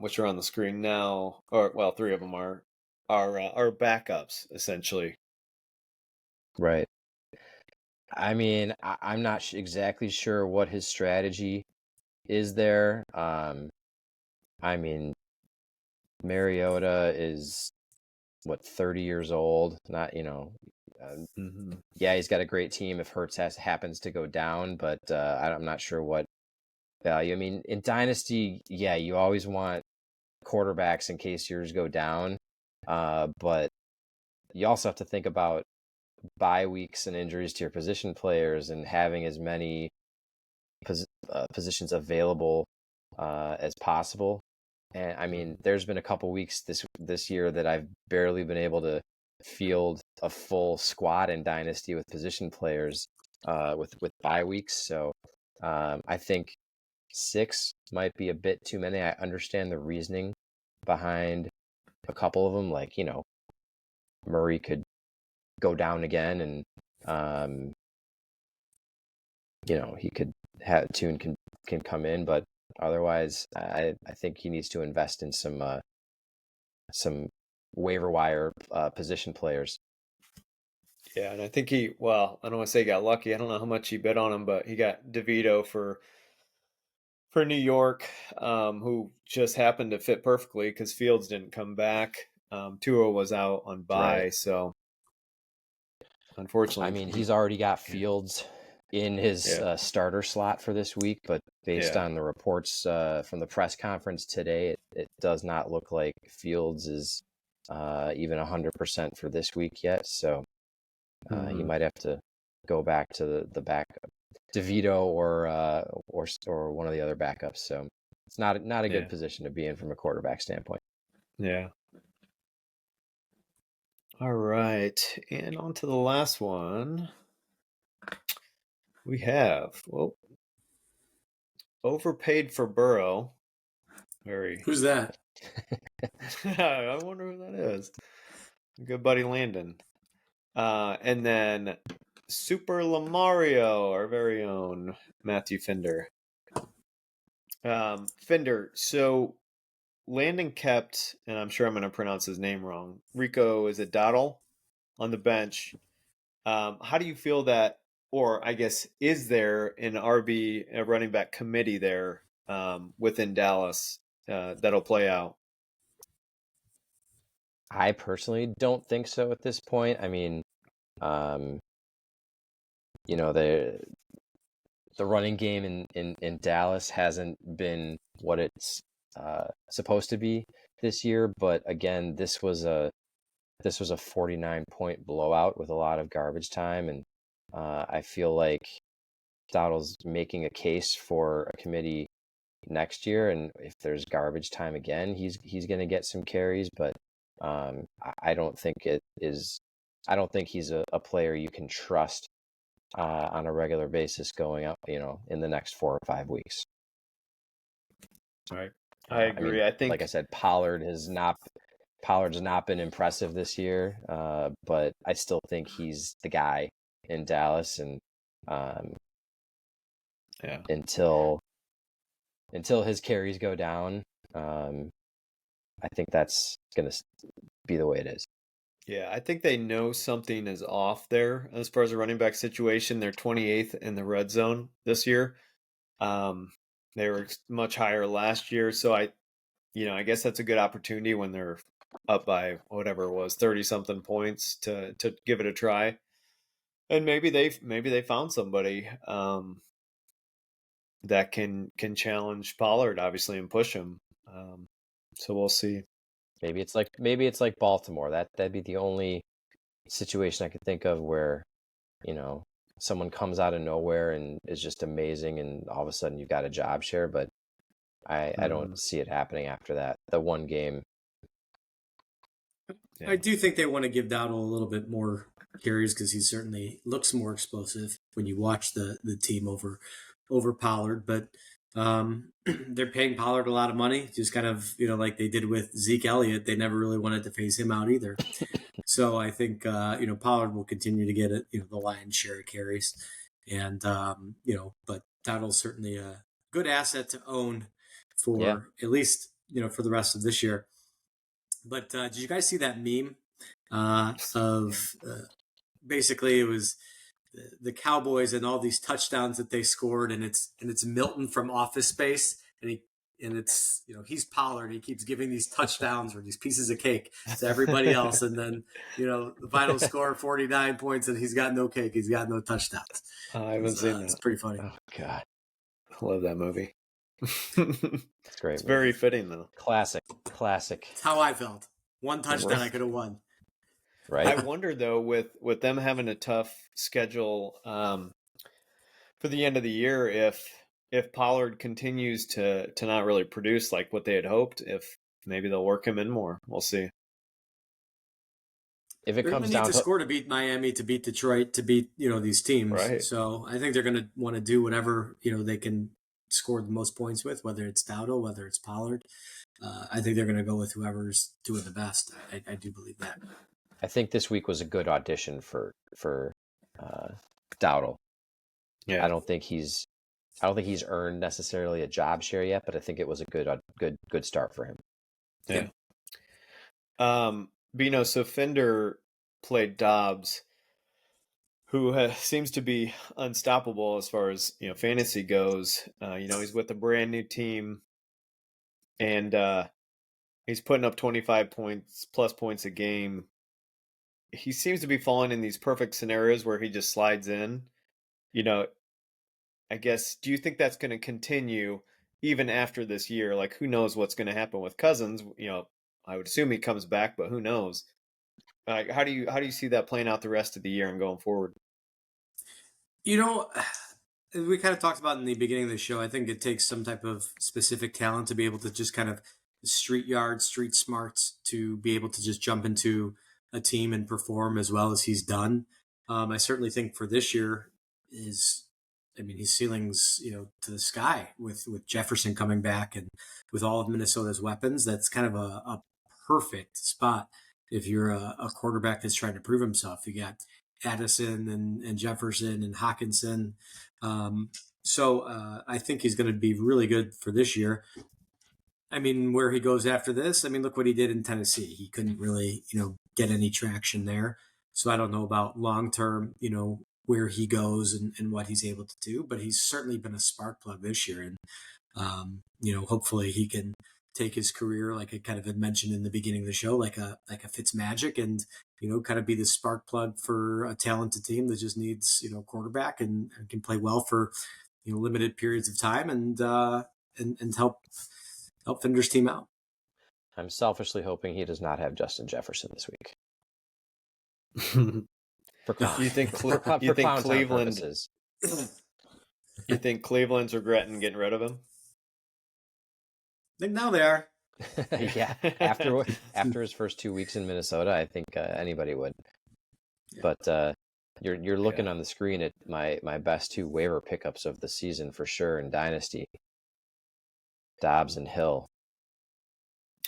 which are on the screen now, 3 of them are backups, essentially. Right. I mean, I'm not exactly sure what his strategy is there. I mean, Mariota is 30 years old. Not, yeah, he's got a great team if Hurts happens to go down, but I'm not sure what value. I mean, in Dynasty, yeah, you always want quarterbacks in case yours go down, but you also have to think about bye weeks and injuries to your position players and having as many positions available as possible. And I mean, there's been a couple weeks this year that I've barely been able to field a full squad in Dynasty with position players with bye weeks. So I think 6 might be a bit too many. I understand the reasoning behind a couple of them, like, Murray could go down again, and he could have Tune can come in, but otherwise, I think he needs to invest in some waiver wire position players. Yeah, and I think I don't want to say he got lucky. I don't know how much he bet on him, but he got DeVito for New York, who just happened to fit perfectly because Fields didn't come back. Tua was out on bye, Right. So unfortunately, I mean, he's already got Fields in his starter slot for this week, but based on the reports from the press conference today, it does not look like Fields is even 100% for this week yet. So he might have to go back to the backup, DeVito or one of the other backups. So it's not a good position to be in from a quarterback standpoint. Yeah. All right, and on to the last one. We have overpaid for Burrow. Who's that? I wonder who that is. Good buddy Landon. And then Super Lamario, our very own Matthew Fender. Fender, so Landon kept, and I'm sure I'm going to pronounce his name wrong, Rico, is it Dottle, on the bench. How do you feel that, or I guess, is there an RB, a running back committee there within Dallas that'll play out? I personally don't think so at this point. I mean, the running game in Dallas hasn't been what it's supposed to be this year. But again, this was a 49-point blowout with a lot of garbage time, and I feel like Dowdle's making a case for a committee next year. And if there's garbage time again, he's going to get some carries. But I don't think I don't think he's a player you can trust on a regular basis going up, in the next 4 or 5 weeks. All right. I agree. I mean, I think, like I said, Pollard's not been impressive this year, but I still think he's the guy in Dallas, and until his carries go down, I think that's going to be the way it is. Yeah, I think they know something is off there as far as the running back situation. They're 28th in the red zone this year. They were much higher last year, so I guess that's a good opportunity when they're up by whatever it was, 30-something points to give it a try. And maybe they found somebody that can challenge Pollard, obviously, and push him. So we'll see. Maybe it's like Baltimore. That'd be the only situation I could think of where, someone comes out of nowhere and is just amazing, and all of a sudden you've got a job share. But I don't see it happening after that. The one game. Yeah. I do think they want to give Dowdle a little bit more carries because he certainly looks more explosive when you watch the team over Pollard. But they're paying Pollard a lot of money, just kind of, like they did with Zeke Elliott. They never really wanted to phase him out either. So I think, Pollard will continue to get the lion's share of carries. And, but Dowdle's certainly a good asset to own for at least, for the rest of this year. But did you guys see that meme of basically it was the Cowboys and all these touchdowns that they scored, and it's Milton from Office Space, and it's he's Pollard. He keeps giving these touchdowns or these pieces of cake to everybody else, and then the final score 49 points, and he's got no cake. He's got no touchdowns. I haven't seen that. It's pretty funny. Oh God, I love that movie. It's great. It's very fitting though. Classic. That's how I felt. One touchdown, I could have won. Right. I wonder though, with them having a tough schedule for the end of the year, if Pollard continues to not really produce like what they had hoped, if maybe they'll work him in more. We'll see. if it They're going comes to need down to to score to beat Miami, to beat Detroit, to beat these teams. Right. So I think they're going to want to do whatever they can score the most points with, whether it's Dowdle, whether it's Pollard. I think they're going to go with whoever's doing the best. I do believe that. I think this week was a good audition for Dowdle. Yeah. I don't think he's earned necessarily a job share yet, but I think it was a good start for him. Yeah. Bino, so Fender played Dobbs, who seems to be unstoppable as far as fantasy goes. He's with a brand new team, and he's putting up 25 plus points a game. He seems to be falling in these perfect scenarios where he just slides in. I guess, do you think that's going to continue even after this year? Like, who knows what's going to happen with Cousins? I would assume he comes back, but who knows? How do you see that playing out the rest of the year and going forward? As we kind of talked about in the beginning of the show, I think it takes some type of specific talent to be able to just kind of street smarts to be able to just jump into a team and perform as well as he's done. I certainly think for this year his ceiling's to the sky with Jefferson coming back and with all of Minnesota's weapons. That's kind of a perfect spot if you're a quarterback that's trying to prove himself. You got Addison and Jefferson and Hawkinson. So I think he's going to be really good for this year. Where he goes after this, look what he did in Tennessee. He couldn't really, get any traction there. So I don't know about long-term, where he goes and what he's able to do, but he's certainly been a spark plug this year. And, hopefully he can take his career, like I kind of had mentioned in the beginning of the show, like a Fitzmagic and, kind of be the spark plug for a talented team that just needs, quarterback and can play well for, limited periods of time and help Fender's team out. I'm selfishly hoping he does not have Justin Jefferson this week. You think Cleveland? Purposes. You think Cleveland's regretting getting rid of him? I think now they are. Yeah, after his first 2 weeks in Minnesota, I think anybody would. Yeah. But you're looking on the screen at my best two waiver pickups of the season for sure in Dynasty. Dobbs and Hill.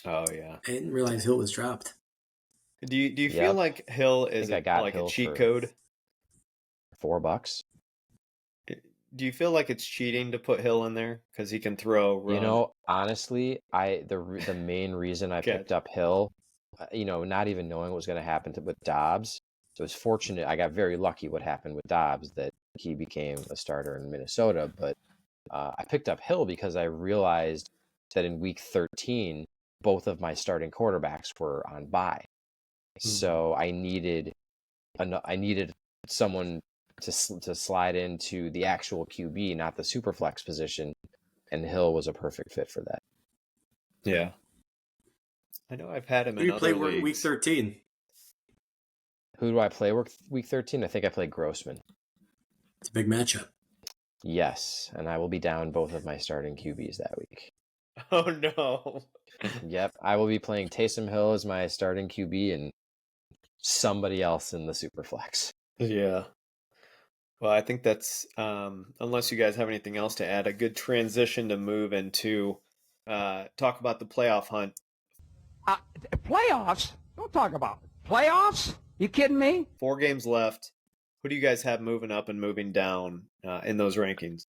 Oh yeah, I didn't realize Hill was dropped. Do you feel like Hill is like Hill a cheat code? $4. Do you feel like it's cheating to put Hill in there because he can throw? Honestly, the main reason I picked up Hill, not even knowing what was going to happen with Dobbs. So it's fortunate. I got very lucky what happened with Dobbs that he became a starter in Minnesota. But I picked up Hill because I realized that in week 13, both of my starting quarterbacks were on bye. So I needed someone to slide into the actual QB, not the super flex position, and Hill was a perfect fit for that. Yeah, I know I've had him in other leagues. Who do you play week 13? Who do I play week 13? I think I play Grossman. It's a big matchup. Yes, and I will be down both of my starting QBs that week. Oh no. Yep, I will be playing Taysom Hill as my starting QB and somebody else in the super flex. Yeah. Well, I think that's, unless you guys have anything else to add, a good transition to move into talk about the playoff hunt. Playoffs? Don't talk about playoffs. You kidding me? 4 games left. Who do you guys have moving up and moving down in those rankings?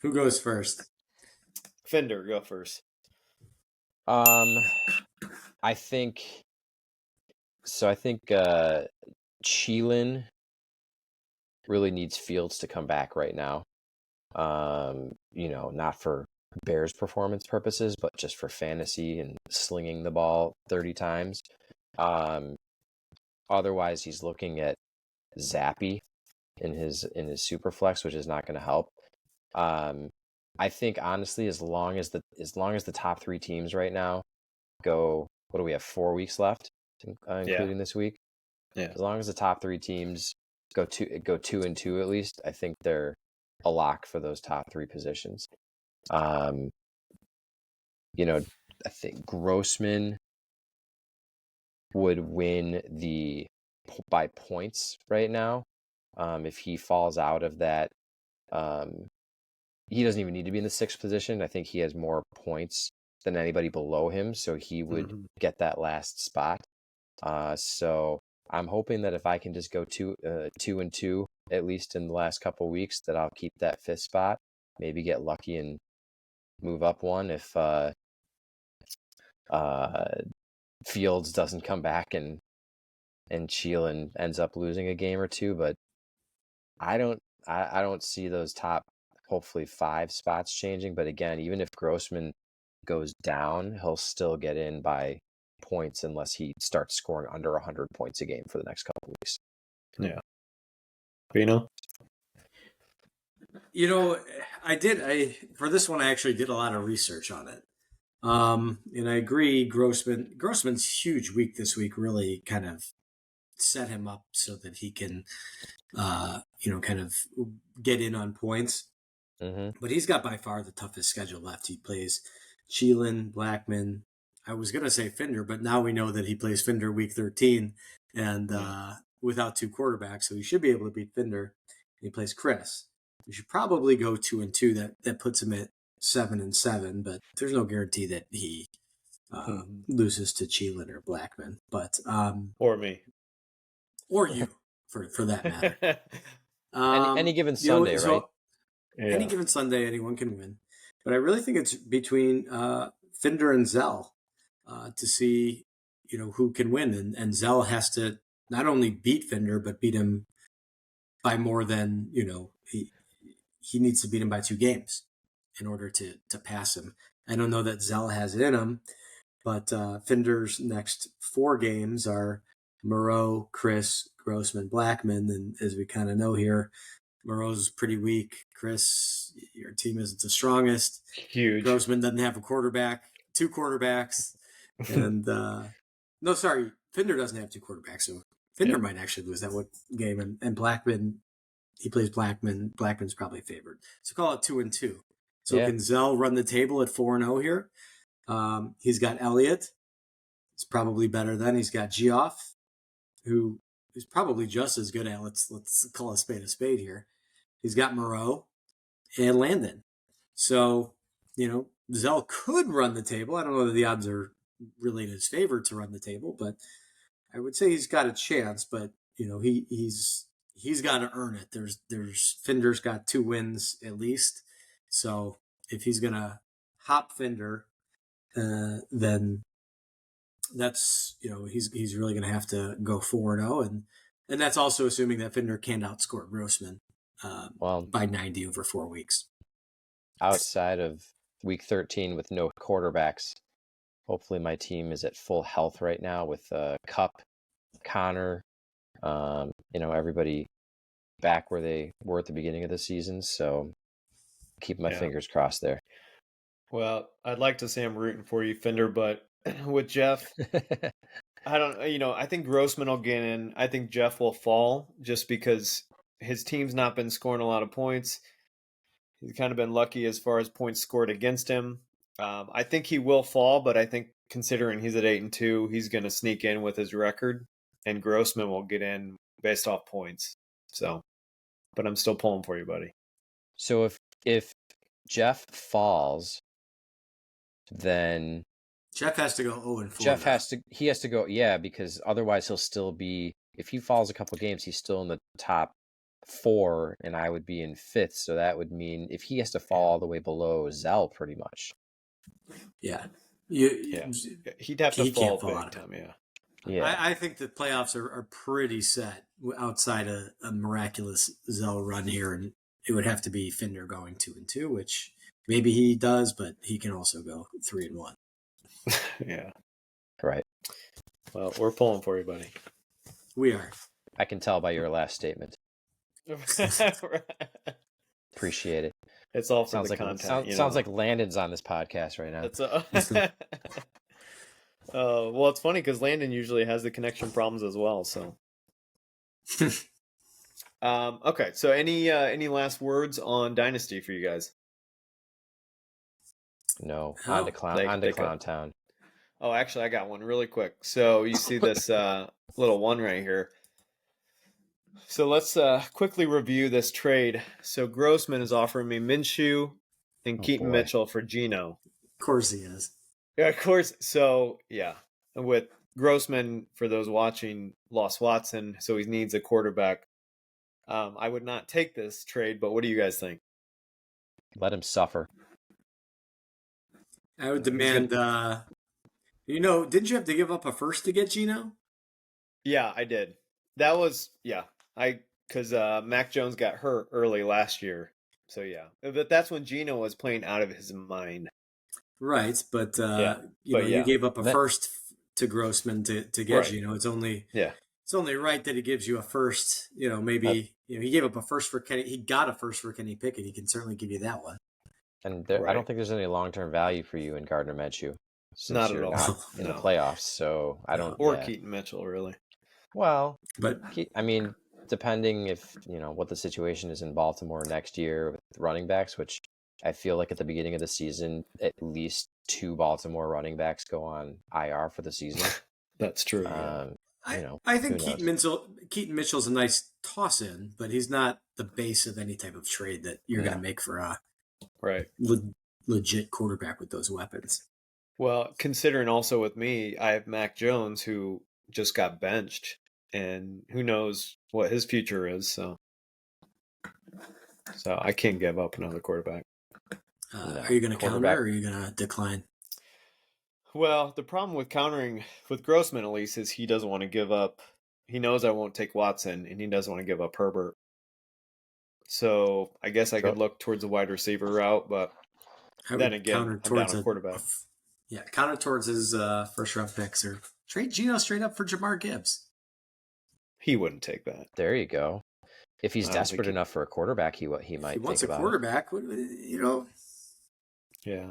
Who goes first? Fender, go first. I think Cheelin really needs Fields to come back right now. Not for Bears performance purposes, but just for fantasy and slinging the ball 30 times. Otherwise, he's looking at Zappy in his super flex, which is not going to help. I think honestly, as long as the top 3 teams right now go, what do we have? 4 weeks left, including this week. Yeah. As long as the top 3 teams go 2-2 at least, I think they're a lock for those top 3 positions. I think Grossman would win by points right now. If he falls out of that, he doesn't even need to be in the 6th position. I think he has more points than anybody below him, so he would get that last spot. So I'm hoping that if I can just go 2-2 at least in the last couple of weeks, that I'll keep that 5th spot. Maybe get lucky and move up one if Fields doesn't come back and Thielen ends up losing a game or two. But I don't see those top hopefully 5 spots changing. But again, even if Grossman goes down, he'll still get in by points unless he starts scoring under 100 points a game for the next couple of weeks. Yeah. Bino? For this one, I actually did a lot of research on it. And I agree, Grossman's huge week this week really kind of set him up so that he can, kind of get in on points. But he's got by far the toughest schedule left. He plays Thielen, Blackman. I was going to say Finder, but now we know that he plays Finder week 13 and without 2 quarterbacks, so he should be able to beat Finder. He plays Chris. We should probably go 2-2. That puts him at 7-7, but there's no guarantee that he loses to Thielen or Blackman. But or me, or you, for that matter. Any given Sunday, right? Yeah. Any given Sunday, anyone can win. But I really think it's between Finder and Zell to see, who can win. And Zell has to not only beat Finder, but beat him by more than, he needs to beat him by 2 games in order to pass him. I don't know that Zell has it in him, but Finder's next 4 games are Moreau, Chris, Grossman, Blackman. And as we kind of know here, Moreau's pretty weak. Chris, your team isn't the strongest. Huge. Grossman doesn't have a quarterback, 2 quarterbacks. And Finder doesn't have 2 quarterbacks. So Finder might actually lose that one game. And Blackman, he plays Blackman. Blackman's probably favored. So call it 2-2. So can Zell run the table at 4-0 here? He's got Elliott. It's probably better than. He's got Geoff, who is probably just as good at, let's call a spade here. He's got Moreau and Landon. So, Zell could run the table. I don't know that the odds are really in his favor to run the table, but I would say he's got a chance. But he's got to earn it. There's Finder's got 2 wins at least. So if he's gonna hop Finder, then that's he's really gonna have to go 4-0, and that's also assuming that Finder can't outscore Grossman by 90 over 4 weeks. Outside of week 13 with no quarterbacks, hopefully my team is at full health right now with Cup, Connor, everybody back where they were at the beginning of the season. So keep my fingers crossed there. Well, I'd like to say I'm rooting for you, Finder, but with Jeff, I don't, I think Grossman will get in. I think Jeff will fall just because his team's not been scoring a lot of points. He's kind of been lucky as far as points scored against him. I think he will fall, but I think considering he's at 8-2, he's going to sneak in with his record, and Grossman will get in based off points. So, but I'm still pulling for you, buddy. So if Jeff falls, then Jeff has to go 0-4. Jeff has to go, because otherwise he'll still be, if he falls a couple games, he's still in the top 4, and I would be in 5th. So that would mean if he has to fall all the way below Zell, pretty much. Yeah. He'd have to fall big time, Yeah. I think the playoffs are pretty set outside a miraculous Zell run here, and it would have to be Finder going 2-2, which maybe he does, but he can also go 3-1. Yeah. Right. Well, we're pulling for you, buddy. We are. I can tell by your last statement. Appreciate it. It's all for sounds the like content. Sounds like Landon's on this podcast right now. Well, it's funny because Landon usually has the connection problems as well. So, okay. So, any last words on Dynasty for you guys? No, on to Clowntown. Oh, actually, I got one really quick. So you see this little one right here. So let's quickly review this trade. So Grossman is offering me Minshew and Oh, Keaton boy. Mitchell for Geno. Of course he is. Yeah, of course. So yeah, with Grossman, for those watching, lost Watson, so he needs a quarterback. I would not take this trade, but what do you guys think? Let him suffer. I would demand. Didn't you have to give up a first to get Geno? Yeah, I did. That was because Mac Jones got hurt early last year. So yeah, but that's when Geno was playing out of his mind. Right, but Yeah, you gave up a That- first to Grossman to get Right. Geno. It's only Yeah, right that he gives you a first. Maybe he gave up a first for Kenny. He got a first for Kenny Pickett. He can certainly give you that one. And I Right. don't think there's any long-term value for you in Gardner Minshew since Not at you're all. not in the No. playoffs. So I don't. or yeah. Keaton Mitchell, really. Well, But I mean, depending if what the situation is in Baltimore next year with running backs, which I feel like at the beginning of the season, at least 2 Baltimore running backs go on IR for the season. That's true. Yeah. I think who knows? Keaton Mitchell's a nice toss in, but he's not the base of any type of trade that you're Yeah. going to make for a Right. legit quarterback with those weapons. Well, considering also with me, I have Mac Jones who just got benched, and who knows what his future is. So I can't give up another quarterback. No. Are you going to counter Quarterback. or are you going to decline? Well, the problem with countering with Grossman, at least, is he doesn't want to give up. He knows I won't take Watson, and he doesn't want to give up Herbert. So I guess I could look towards the wide receiver route, but then again, I'm down a quarterback. Counter towards his first round picks or trade Geno straight up for Jamar Gibbs. He wouldn't take that. There you go. If he's I don't desperate think enough for a quarterback, he might He think wants a about quarterback. Yeah.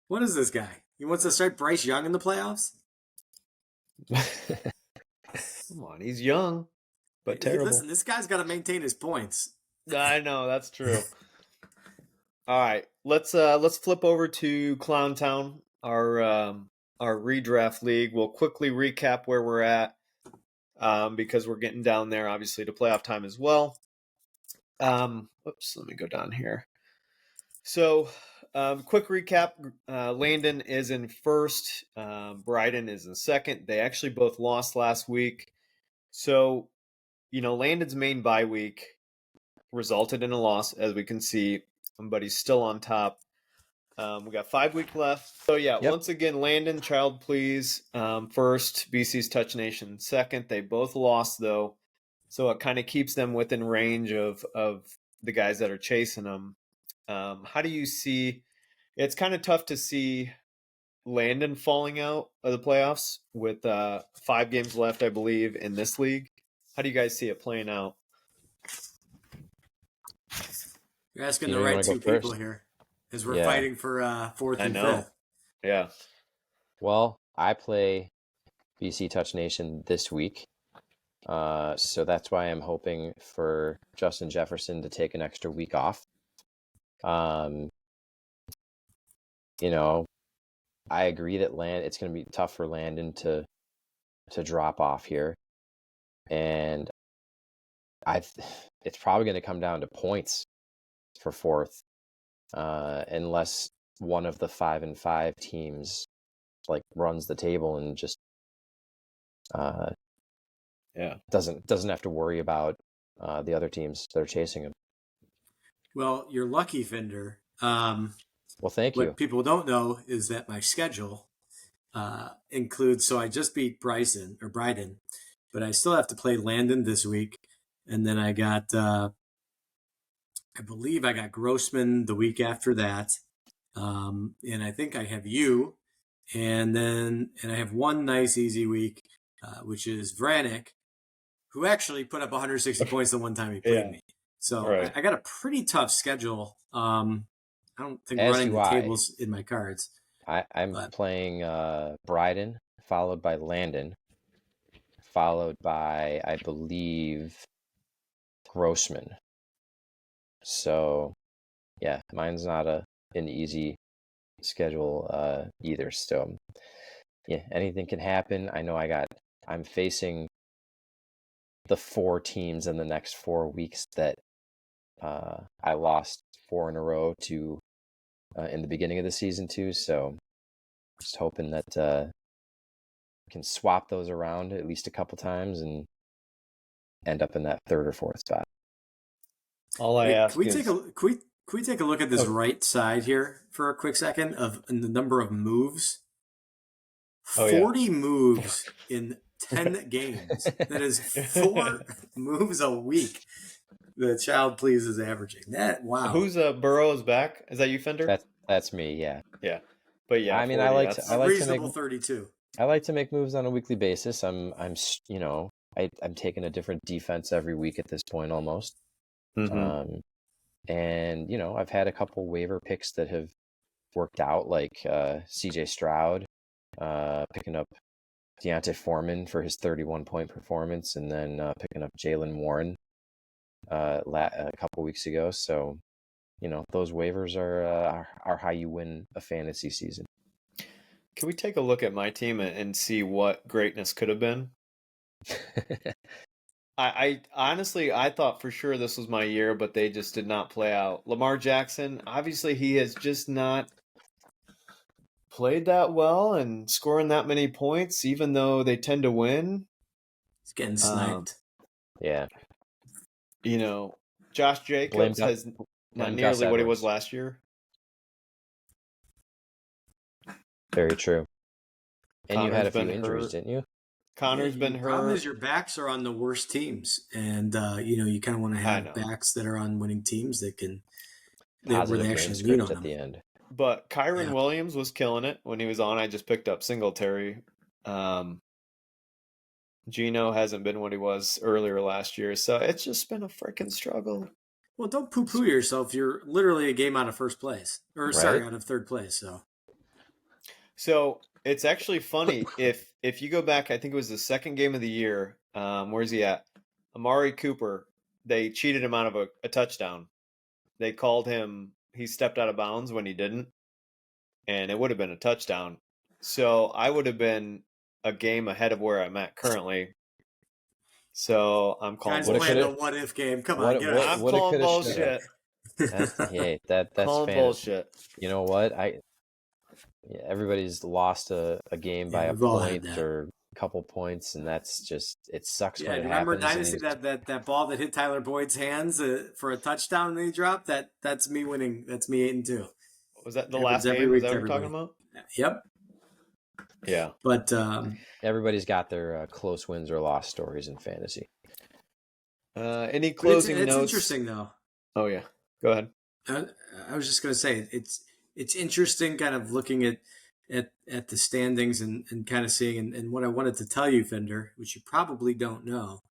What is this guy? He wants to start Bryce Young in the playoffs? Come on, he's young, but terrible. Listen, this guy's got to maintain his points. I know, that's true. All right, let's flip over to Clowntown, our redraft league. We'll quickly recap where we're at because we're getting down there, obviously, to playoff time as well. Let me go down here. So, quick recap: Landon is in first, Bryden is in second. They actually both lost last week. So, Landon's main bye week resulted in a loss, as we can see, but he's still on top. We got 5 weeks left. So, Once again, Landon, child please, first, BC's Touch Nation second. They both lost, though, so it kind of keeps them within range of the guys that are chasing them. How do you see? It's kind of tough to see Landon falling out of the playoffs with 5 games left, I believe, in this league. How do you guys see it playing out? You're asking the right two people here as we're fighting for fourth and fifth. Yeah. Well, I play BC Touch Nation this week. So that's why I'm hoping for Justin Jefferson to take an extra week off. I agree that it's going to be tough for Landon to drop off here, and it's probably going to come down to points for fourth, unless one of the 5-5 teams runs the table and just doesn't have to worry about the other teams that are chasing him. Well, you're lucky, Fender. Well, thank you. What people don't know is that my schedule includes. So I just beat Bryden, but I still have to play Landon this week, and then I got. I believe I got Grossman the week after that, and I think I have you, and I have one nice easy week, which is Vranic, who actually put up 160 points the one time he played me. So I got a pretty tough schedule. I don't think running the tables in my cards. I'm playing Bryden, followed by Landon, followed by, I believe, Grossman. So, yeah, mine's not an easy schedule either. So anything can happen. I know I'm facing the 4 teams in the next 4 weeks that I lost 4 in a row to in the beginning of the season too. So just hoping that can swap those around at least a couple times and end up in that 3rd or 4th spot. All I ask is, can we take a look at this right side here for a quick second of the number of moves? 40 moves in 10 games. That is 4 moves a week. The child please is averaging that. Wow. Who's Burrow's back? Is that you, Fender? That's me. Yeah. Yeah. But yeah, I mean, 40, I like reasonable to make 32. I like to make moves on a weekly basis. I'm taking a different defense every week at this point almost. Mm-hmm. And I've had a couple waiver picks that have worked out, like CJ Stroud, picking up Deontay Foreman for his 31-point performance, and then picking up Jalen Warren a couple weeks ago. So, those waivers are how you win a fantasy season. Can we take a look at my team and see what greatness could have been? I honestly, I thought for sure this was my year, but they just did not play out. Lamar Jackson, obviously he has just not played that well and scoring that many points, even though they tend to win. He's getting sniped. Yeah. Josh Jacobs has not nearly what he was last year. Very true. And Connor's you had a few been injuries, hurt. didn't you? Connor's been hurt. The problem is your backs are on the worst teams, and you kind of want to have backs that are on winning teams that can where they actually lean on at the end. But Kyron Williams was killing it when he was on. I just picked up Singletary. Gino hasn't been what he was earlier last year, so it's just been a freaking struggle. Well, don't poo-poo yourself. You're literally a game out of first place, out of third place. So it's actually funny if you go back. I think it was the second game of the year. Where's he at? Amari Cooper. They cheated him out of a touchdown. They called him. He stepped out of bounds when he didn't, and it would have been a touchdown. So I would have been a game ahead of where I'm at currently. So I'm calling bullshit. A what if game. Come on, I'm calling bullshit. That's calling bullshit. You know what? Everybody's lost a game by a point or a couple points, and that's just it sucks when it remember happens. Dynasty that ball that hit Tyler Boyd's hands for a touchdown and he dropped? That's me winning. That's me 8-2. Was that the last game? Was that what you're talking about? Yep. Yeah. But everybody's got their close wins or loss stories in fantasy. Any closing notes? It's interesting though. Oh yeah. Go ahead. I was just going to say it's interesting kind of looking at the standings and kind of seeing and what I wanted to tell you, Fender, which you probably don't know,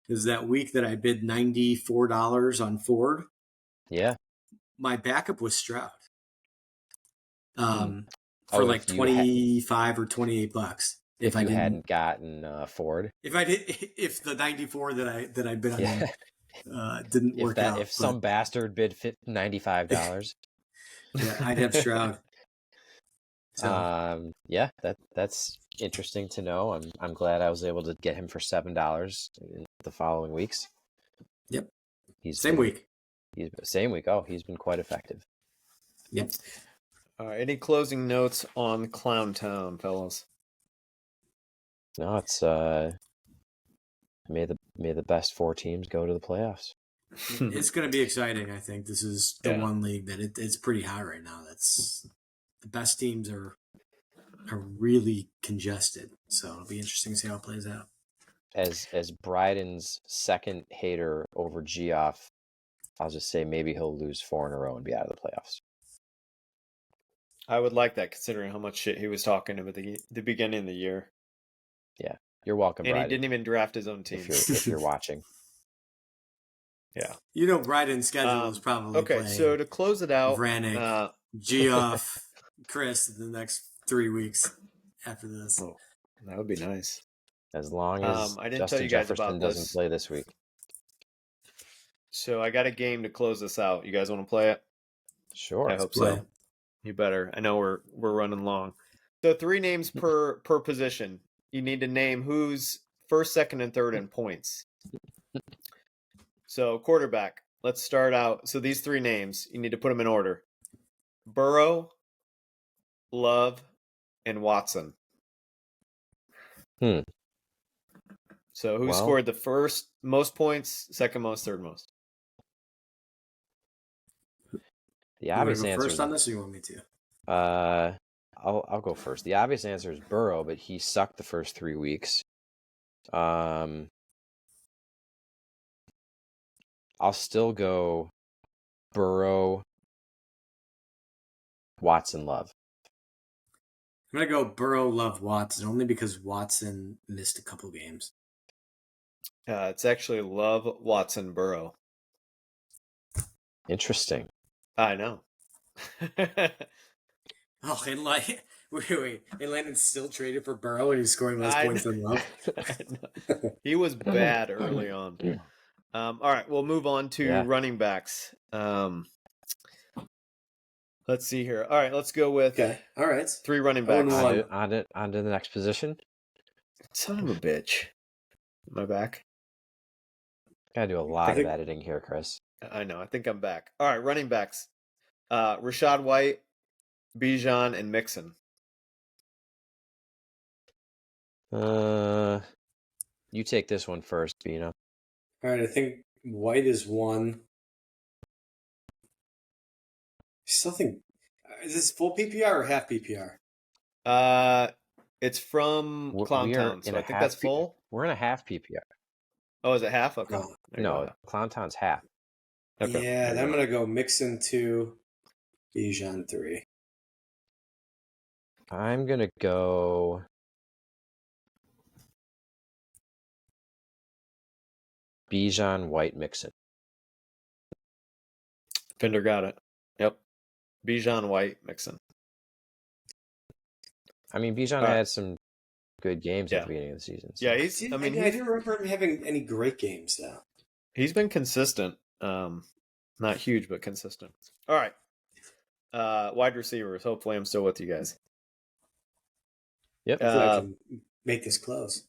is that week that I bid $94 on Ford. Yeah. My backup was Stroud. For like 25 or $28. If I hadn't gotten Ford. If the 94 that I bid on him didn't work out. If some bastard bid $95. I'd have Stroud. So. That's interesting to know. I'm glad I was able to get him for $7 in the following weeks. Yep. Same week. Oh, he's been quite effective. Yep. Any closing notes on Clowntown, fellas? No, it's may the best 4 teams go to the playoffs. It's going to be exciting. I think this is the one league that it's pretty high right now. That's the best teams are really congested. So it'll be interesting to see how it plays out. As Bryden's second hater over Geoff, I'll just say maybe he'll lose 4 in a row and be out of the playoffs. I would like that, considering how much shit he was talking about the beginning of the year. Yeah, you're welcome, and Bryden. He didn't even draft his own team. If you're watching. Yeah. Bryden's schedule is probably okay. So to close it out, Vranic, Geoff, Chris, the next 3 weeks after this. Oh, that would be nice. As long as I didn't Justin tell you guys Jefferson about doesn't this. play this week. So I got a game to close this out. You guys want to play it? Sure. I hope so. You better. I know we're running long. So 3 names per position. You need to name who's first, second, and third in points. So quarterback. Let's start out. So these 3 names, you need to put them in order: Burrow, Love, and Watson. So who scored the first most points, second most, third most? The obvious you answer first on this, or you want me to? I'll go first. The obvious answer is Burrow, but he sucked the first 3 weeks. I'll still go Burrow, Watson, Love. I'm gonna go Burrow, Love, Watson, only because Watson missed a couple games. It's actually Love, Watson, Burrow. Interesting. I know. Oh, and like, wait, and Landon's still traded for Burrow, and he's scoring less points than Love. He was bad early on. All right, we'll move on to running backs. Let's see here. All right, let's go with All right, 3 running backs. On to the next position. Son of a bitch. Am I back? Gotta do a lot of editing here, Chris. I know. I think I'm back. All right, running backs. Rachaad White, Bijan, and Mixon. You take this one first, Bino. All right, I think White is 1. I still think, is this full PPR or half PPR? It's from Clowntown, so I think that's full. We're in a half PPR. Oh, is it half? Okay. Oh, no, Clowntown's half. Okay. Yeah, then I'm gonna go Mixon 2, Bijan 3. I'm gonna go Bijan, White, Mixon. Pinder got it. Yep. Bijan, White, Mixon. I mean, Bijan had some good games at the beginning of the season. So. Yeah, I didn't remember him having any great games, though. He's been consistent. Not huge, but consistent. All right. Wide receivers. Hopefully I'm still with you guys. Yep. I can make this close.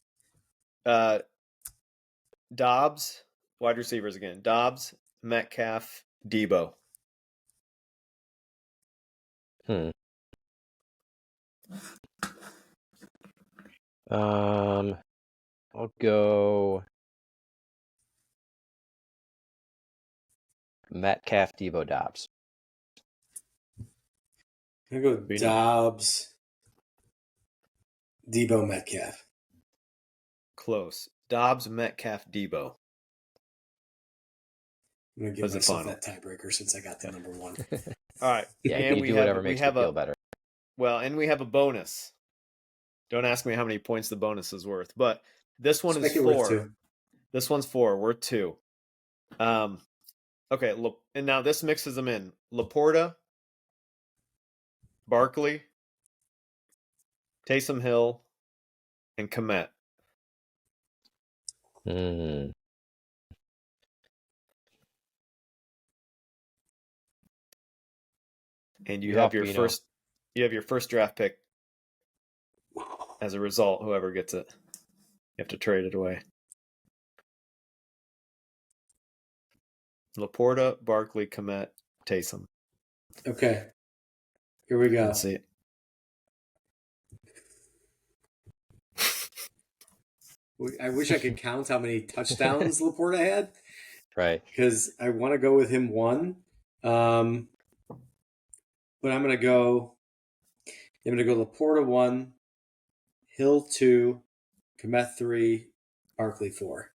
Dobbs, wide receivers again. Dobbs, Metcalf, Debo. I'll go Metcalf, Debo, Dobbs. I'm gonna go Dobbs, Debo, Metcalf. Close. Dobbs, Metcalf, Debo. I'm gonna give myself that tiebreaker since I got the number 1. All right. Yeah, and you do whatever makes you feel better. Well, and we have a bonus. Don't ask me how many points the bonus is worth, but this one is 4. This one's 4. We're 2. Okay, look, and now this mixes them in. Laporta, Barkley, Taysom Hill, and Kmet. And you have your first draft pick. As a result, whoever gets it, you have to trade it away. Laporta, Barkley, Kmet, Taysom. Okay. Here we go. Let's see it. I wish I could count how many touchdowns Laporta had. Right. Because I want to go with him 1. But I'm going to go Laporta 1, Hill 2, Kmet 3, Barkley 4.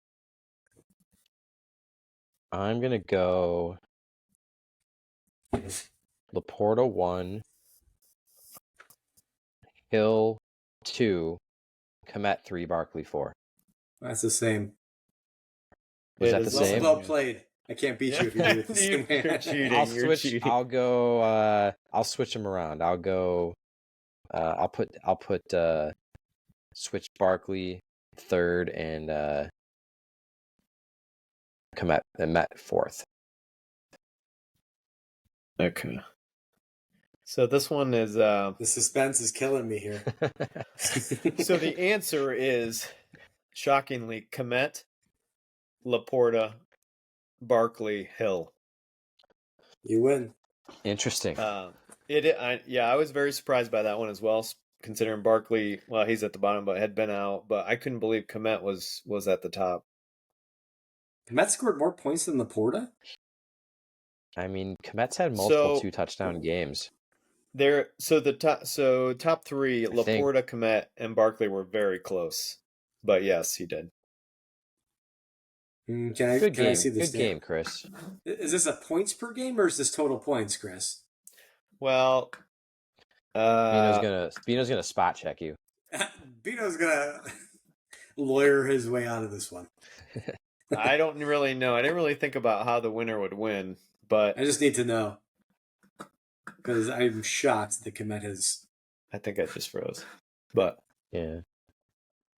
I'm going to go Laporta 1, Hill 2, Kmet 3, Barkley 4. That's the same. Was that the same? Well played. I can't beat you if you do it the same way. You're cheating. I'll go. I'll switch them around. I'll go. I'll put switch Barkley 3rd and Kmet and Met 4th. Okay. So this one is The suspense is killing me here. so the answer is shockingly Kmet, Laporta, Barkley, Hill. You win. Interesting. I was very surprised by that one as well, considering Barkley, well, he's at the bottom but had been out, but I couldn't believe Kmet was at the top. Kmet scored more points than Laporta? I mean, Kmet's had multiple 2-touchdown games. Top three, Laporta, Kmet, and Barkley were very close. But yes, he did. Can I see this? Good game, Chris. Is this a points per game or is this total points, Chris? Well, Bino's gonna spot check you. Bino's gonna lawyer his way out of this one. I don't really know. I didn't really think about how the winner would win, but I just need to know because I'm shocked that Kmet has. I think I just froze, but yeah,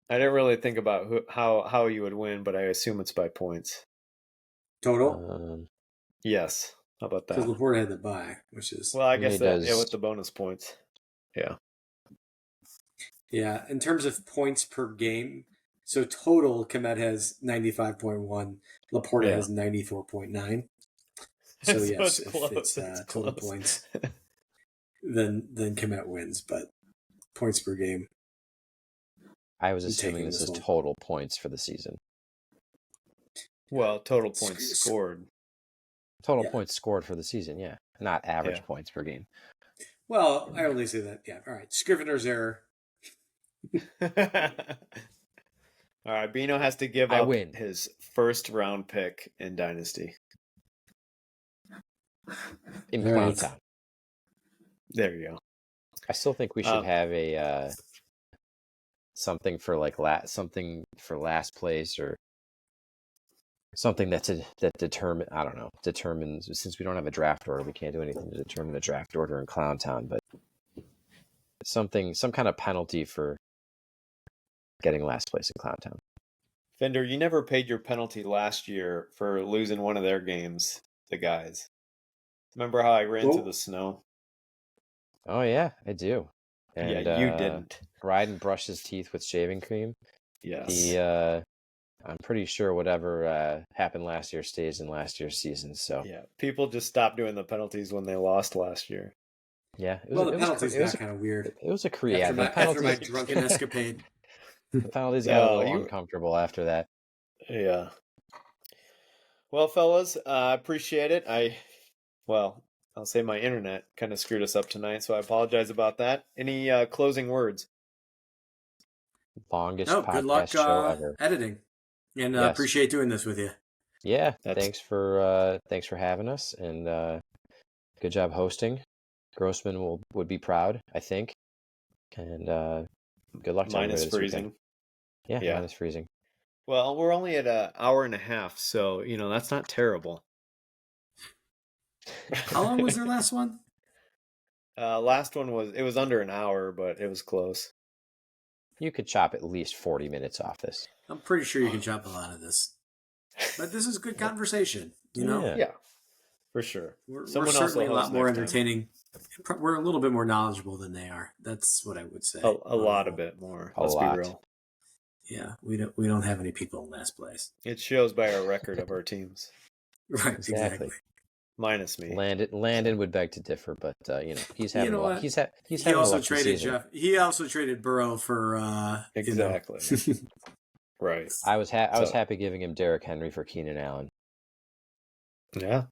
I didn't really think about how you would win, but I assume it's by points. Total? Yes. How about that? Because Laporta had the bye, which is... Well, I guess that, with the bonus points. Yeah. Yeah, in terms of points per game, so total, Kmet has 95.1, Laporta has 94.9. So yes, if it's total points, then Kmet wins, but points per game. I was assuming this is total points for the season. Well, total points scored. Total points scored for the season, yeah. Not average points per game. Well, I only say that, All right, Scrivener's error. All right, Bino has to give up his first round pick in Dynasty. In Clowntown. There you go. I still think we should have a something for last place or something that determines, since we don't have a draft order, we can't do anything to determine a draft order in Clowntown, but some kind of penalty for getting last place in Clowntown. Fender, you never paid your penalty last year for losing one of their games, the guys. Remember how I ran through the snow? Oh yeah, I do. And, yeah, you didn't. Ryden brushed his teeth with shaving cream. Yes. I'm pretty sure whatever happened last year stays in last year's season. So yeah, people just stopped doing the penalties when they lost last year. Yeah, the penalties got kind of weird. It was a creative after my drunken escapade. The penalties got a little uncomfortable after that. Yeah. Well, fellas, I appreciate it. I'll say my internet kind of screwed us up tonight, so I apologize about that. Any closing words? Longest podcast good luck show ever. Editing. And appreciate doing this with you. Yeah, thanks for having us, and good job hosting. Grossman would be proud, I think. And good luck to minus freezing. Yeah, minus freezing. Well, we're only at an hour and a half, so that's not terrible. How long was their last one? Last one was under an hour, but it was close. You could chop at least 40 minutes off this. I'm pretty sure you can chop a lot of this. But this is good conversation, you know? Yeah, for sure. We're certainly a lot more entertaining. We're a little bit more knowledgeable than they are. That's what I would say. A lot, a bit more. Let's be real. Yeah, we don't have any people in last place. It shows by our record of our teams. Right, exactly. Minus me. Landon would beg to differ, but he's having a lucky He also traded He also traded Burrow for exactly. Right. I was happy giving him Derrick Henry for Keenan Allen. Yeah.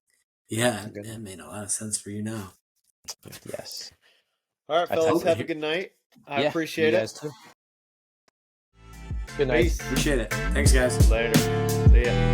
Yeah, that made a lot of sense for you now. Yes. All right, fellas, have a good night. I appreciate it. Too. Good night. Appreciate it. Thanks, guys. Later. See ya.